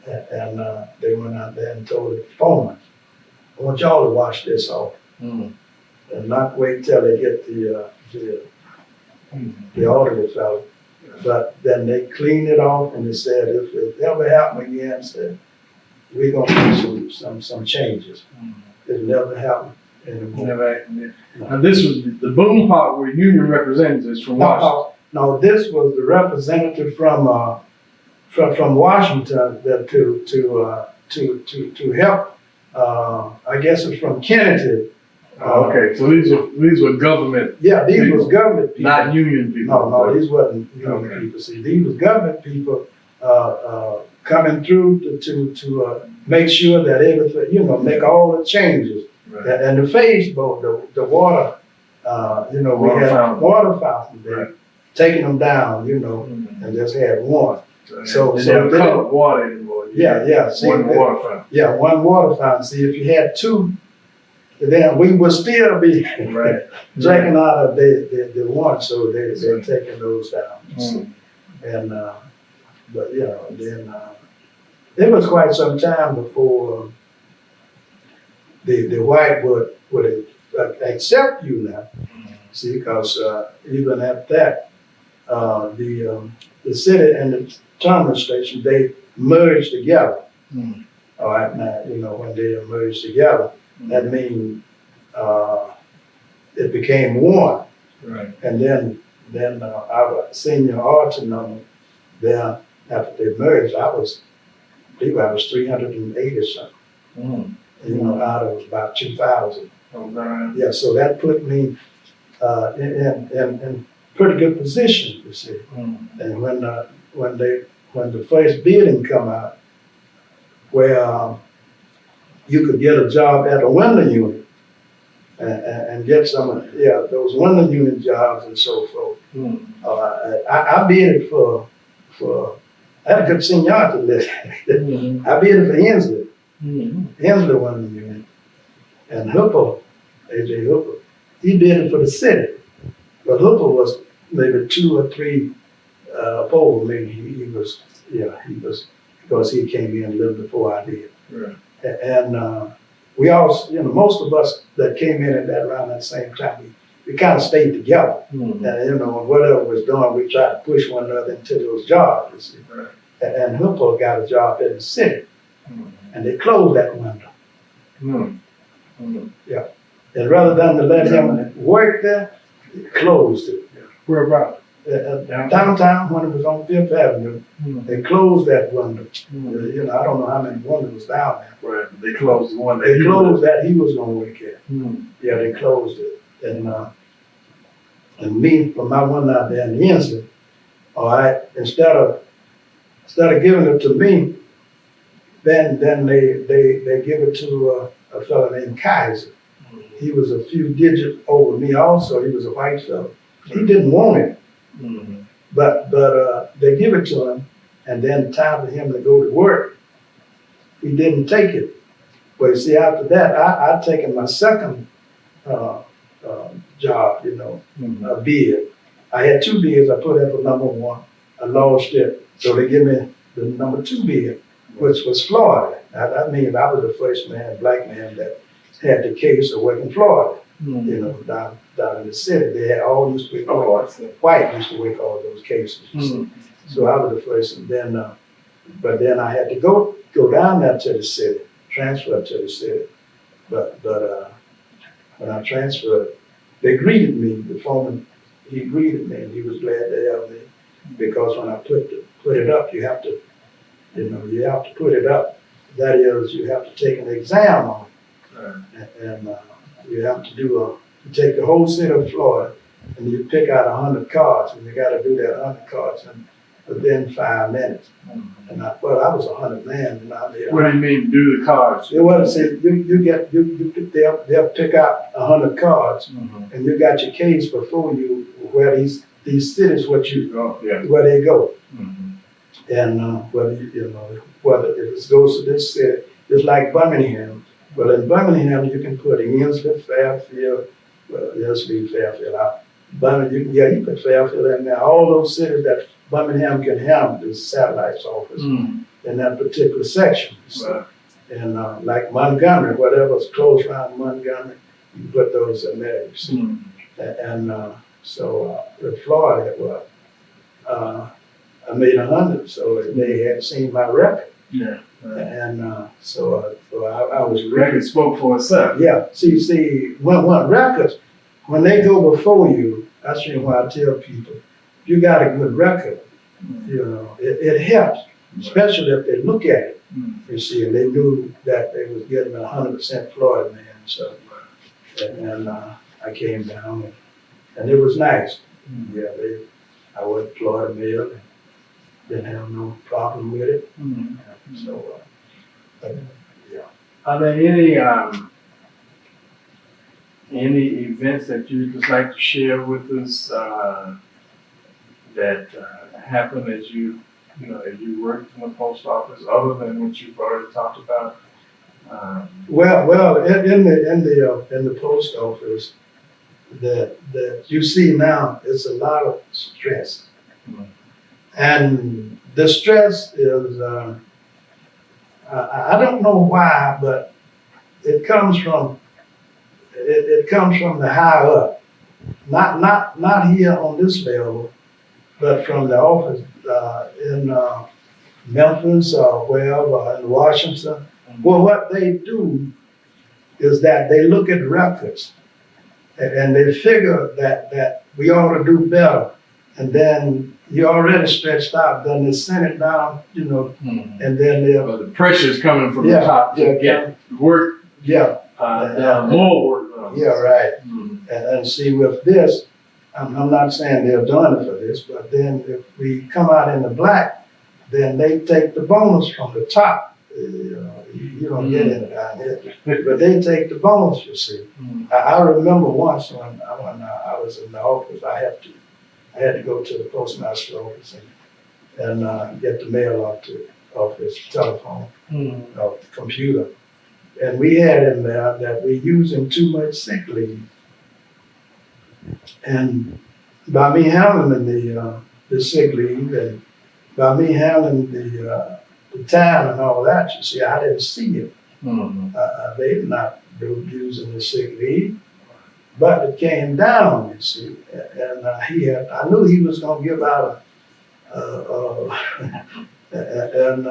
and they went out there and told the foreman, "I want y'all to wash this off, and not wait till they get the auditor fellow." But then they cleaned it off, and they said, "If it ever happen again, said we're gonna do some changes." It never happened anymore. Never happened. Now this was the boom pop were union representatives from Washington. No, this was the representative from Washington that to help. I guess it's from Kennedy. Okay, so these were government. Yeah, these was government people, not union people. No, these wasn't union people. See, these was government people coming through to make sure that everything, make all the changes. Right. And the phase boat, the water, we had water fountains there, taking them down, and just had one. So they don't colored water anymore. Yeah. See, one water fountain. Yeah, one water fountain. See, if you had two, then we would still be drinking out of the one, so they're taking those down. And but then it was quite some time before the white would accept you now. See, because even at that, the city and the terminal station, they merged together. Mm. All right, now, when they merged together, that means it became one. Right. And then our senior auditor number there, after they merged, I believe I was 380 something, Mm. out of about 2,000. Okay. Yeah, so that put me in pretty good position, you see. Mm. And when the first bidding come out, where you could get a job at a window unit and get those window unit jobs and so forth. Mm. I bid for I had a good seniority list. Mm. I bid for Hensley. Mm. Hensley window unit. And Hooper, A.J. Hooper, he bid it for the city. But Hooper was maybe 2 or 3 over me. He was, because he came in a little before I did. Right. And we all, most of us that came in at around that same time, we kind of stayed together. Mm. And, whatever was done, we tried to push one another into those jobs, you see. Right. And Hooper got a job in the city, Mm. and they closed that window. Mm. Mm. And rather than to let him work there, they closed it. Where about? Downtown, when it was on Fifth Avenue, Mm. they closed that window. Mm. I don't know how many windows was down there. Right. They closed the one that They closed that he was gonna work at. Mm. Yeah, they closed it. And me, for my one out there in the incident, all right, instead of giving it to me, then they give it to a fellow named Kaiser. He was a few digits over me also. He was a white fellow. He didn't want it, Mm. but they give it to him, and then time for him to go to work. He didn't take it. But you see, after that, I taken my second job, Mm. a bid. I had 2 bids. I put in for number 1. I lost it, so they give me the number 2 bid, which was Florida. That means I was the first black man that had the case of working in Florida. Mm. Down in the city, they had all used to work. Oh, I see. White used to work all those cases. You see. Mm. So I was the first, and then, but then I had to go down there to the city, transfer to the city. But when I transferred, they greeted me. The foreman, he greeted me, and he was glad to have me, because when I put it up, you have to put it up. That is, you have to take an exam on it, Right. and you have to you take the whole city of Florida, and you pick out 100 cards, and you got to do that 100 cards within 5 minutes. Mm. And I was 100 man, and What do you mean, do the cards? it wasn't say they'll pick out 100 cards, Mm-hmm. and you got your case before you where these cities Oh, yeah. where they go, Mm-hmm. and whether if it goes to this city, it's like Birmingham. Well, in Birmingham you can put Hensley, Fairfield, let's leave Fairfield out. Birmingham, you put Fairfield in there. All those cities that Birmingham can have the satellites office Mm. in that particular section. Right. And like Montgomery, whatever's close around Montgomery, you put those in there. You see. Mm. And so with Florida, I made 100, so they had seen my record. Yeah. Right. And so I was The record spoke for itself. Yeah, see, when records, when they go before you, that's why I tell people, you got a good record, Mm. it helps, especially if they look at it, Mm. you see, and they knew that they was getting a 100% Florida man, so, and I came down, and it was nice. Mm. Yeah, I worked Florida mail, and didn't have no problem with it, Mm. so, yeah. Are there any events that you'd just like to share with us that happened as you worked in the post office, other than what you've already talked about? Well, in the post office, that you see now, it's a lot of stress, Mm. and the stress is I don't know why, but it comes from, it comes from the high up. Not here on this level, but from the office, in, Memphis or wherever, in Washington. Well, what they do is that they look at records and they figure that we ought to do better. And then you already stretched out, then they send it down, Mhm. and then they'll, But the pressure's coming from Yeah, the top to yeah, get work, yeah, down, more work done. yeah, right. Mhm. And see with this, I'm not saying they're doing it for this, but then if we come out in the black, then they take the bonus from the top. You don't get it down here, but they take the bonus, you see. Mhm. I remember once when I was in the office, I had to go to the postmaster's office and get the mail off his telephone, Mhm. off the computer. And we had in there that we're using too much sick leave. And by me handling the sick leave and by me handling the time and all that, you see, I didn't see it. Mhm. They did not do using the sick leave, but it came down, you see. And I knew he was gonna give out and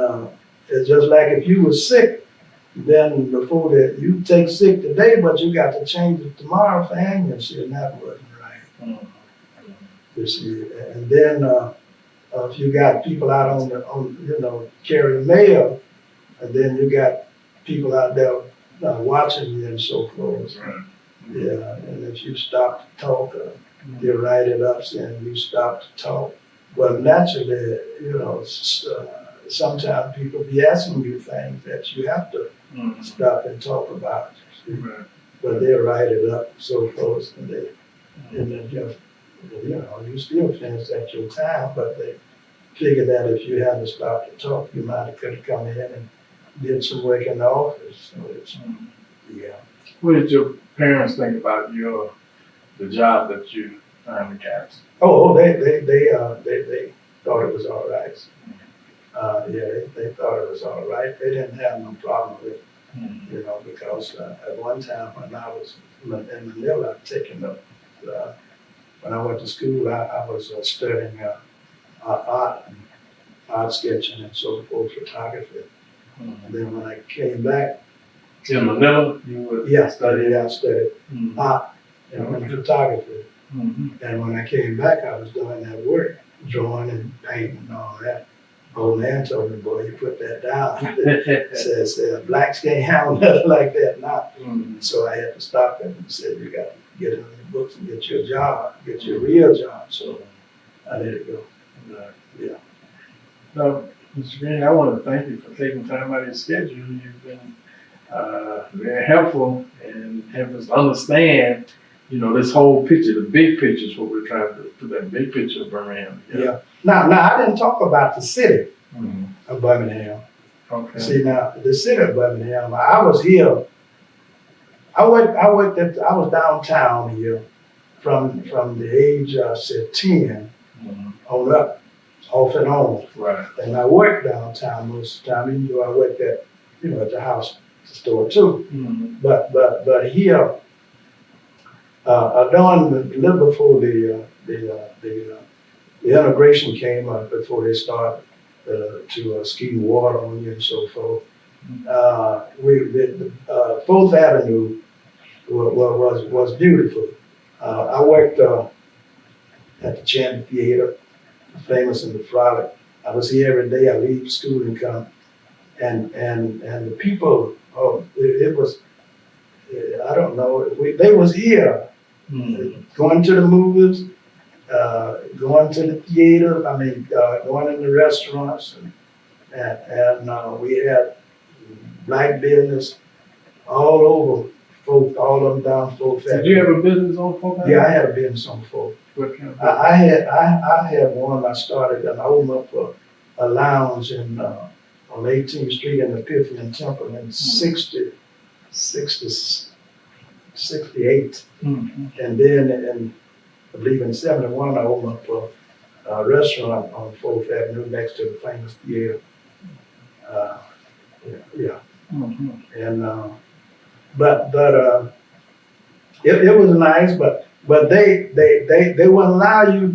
it's just like if you were sick, then before that, you take sick today, but you got to change it tomorrow for annual, see, and that wasn't right. Mhm. You see, and then if you got people out carrying mail, and then you got people out there watching you and so forth. Right. Yeah, and if you stop to talk, you write it up saying you stop to talk. Well, naturally, sometimes people be asking you things that you have to Mhm. stop and talk about. See? Right. But they write it up so close, and then just, you still finish at your time, but they figure that if you hadn't stopped to talk, you might have could have come in and did some work in the office. So it's, Mhm. yeah. What did your parents think about the job that you finally got? Oh, they thought it was all right. They thought it was all right. They didn't have no problem with it, Mhm. because at one time when I was in Manila, when I went to school, I was studying art sketching and so forth, photography. And Mhm. then when I came back, In Manila, you were I studying. studied Mhm. art and photography. Mhm. And when I came back, I was doing that work, drawing and painting and all that. Old man told me, boy, you put that down. Says blacks can't handle nothing like that now. Mhm. So I had to stop it and said, you got to get it on your books and get you a job, get you a real job. So I let it go. Right. Yeah. So, Mr. Greene, I want to thank you for taking time out of your schedule. You've been very helpful and help us understand, this whole picture, the big picture is what we're trying to put that big picture of Birmingham together. Yeah. Now I didn't talk about the city Mhm. of Birmingham. Okay. See now, the city of Birmingham, I was here. I was downtown here from the age say 10 Mhm. on up, off and on. Right. And I worked downtown most of the time, even though I worked at the house store too. Mhm. But here, I done a little before the integration came up, before they started to ski water on you and so forth. The 4th Avenue was beautiful. I worked at the Champion Theater, famous in the Frolic. I was here every day. I leave school and come, and the people. Oh, it was. I don't know. They was here, Mhm. going to the movies, going to the theater. Going in the restaurants, and we had black business all over. All of them down 4th Avenue. Did you have a business on 4th Avenue? Yeah, I had a business on 4th. What kind of business? I had one. I started and I opened up a lounge on 18th Street in the Epiphany and Temple in 68. Mhm. And then I believe in 71, I opened up a restaurant on 4th Avenue next to the famous theater. Yeah. Mhm. And but it was nice, but they wouldn't allow you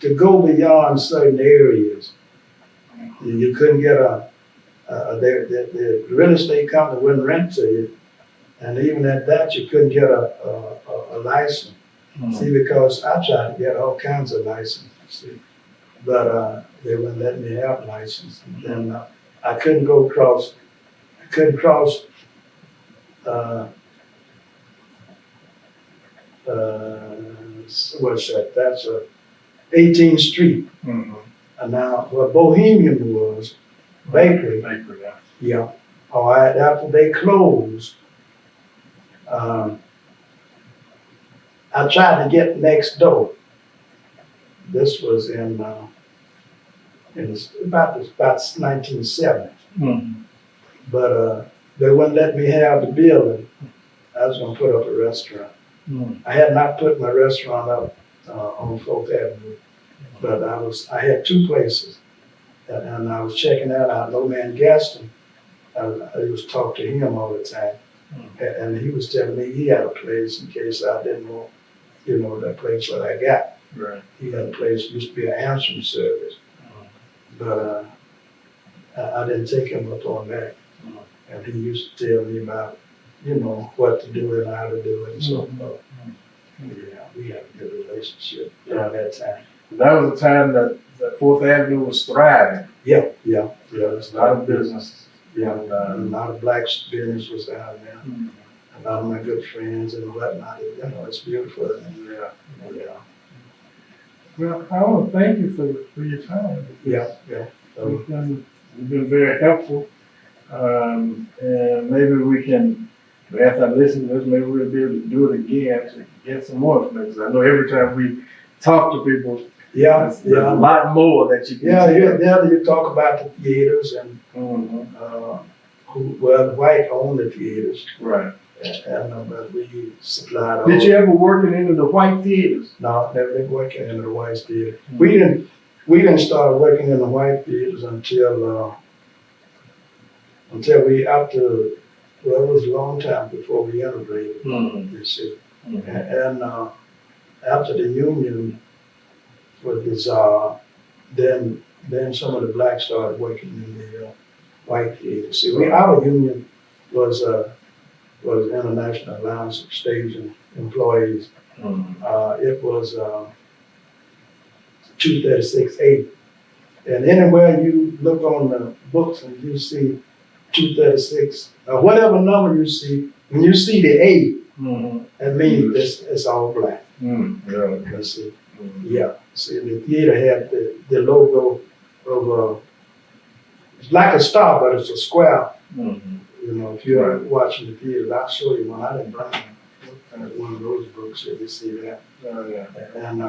to go beyond certain areas. You couldn't get the real estate company wouldn't rent to you, and even at that, you couldn't get a license. See, because I tried to get all kinds of licenses, see, but they wouldn't let me have a license. And then I couldn't go across. I couldn't cross. What's that? That's 18th Street. Mm-hmm. And now, what Bohemian was, bakery. Bakery, yeah. Yeah. All right. After they closed, I tried to get next door. This was in about 1970. Mm-hmm. But they wouldn't let me have the building. I was gonna put up a restaurant. Mm-hmm. I had not put my restaurant up on 4th Avenue, but I had two places, and I was checking that out. Low man Gaston, I was talking to him all the time, and he was telling me he had a place in case I didn't want, that place that I got. Right. He had a place, used to be an answering service, but I didn't take him up on that. And he used to tell me about, what to do and how to do it and so forth. Yeah, we had a good relationship during that time. That was a time that 4th Avenue was thriving. Yeah. There's a lot of business. Yeah, And, a lot of black business was down there. mm-hmm. A lot of my good friends and whatnot. It's beautiful. Yeah. Yeah. Well, I want to thank you for your time. Yeah. So, You've been very helpful. And maybe we can, after I listen to this, maybe we'll be able to do it again to get some more information. I know every time we talk to people, there's a lot more that you can tell. You talk about the theaters and white owned the theaters. Right. And but we supplied all. Did you ever work in any of the white theaters? No, never been working in the white theater. We didn't start working in the white theaters until we it was a long time before we integrated. You see. And after the union was dissolved, then some of the blacks started working in the white theater. See, our union was International Alliance of Stage Employees. It was 236A. And anywhere you look on the books and you see 236, or whatever number you see, when you see the A, that means it's all black. Yeah. See, yeah. See, the theater had the logo of it's like a star, but it's a square. If you're watching the theater, I'll show you one. I didn't bring one of those books so you see that. Oh, yeah. And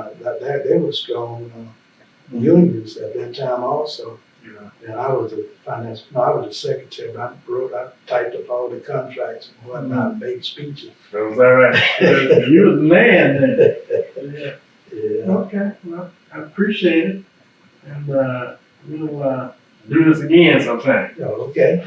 they were strong unions at that time also. Yeah. And I was the secretary. I typed up all the contracts and whatnot, made speeches. That was all right. You was the man then. Yeah. Okay. Well, I appreciate it. And we'll do this again sometime. Yeah, okay.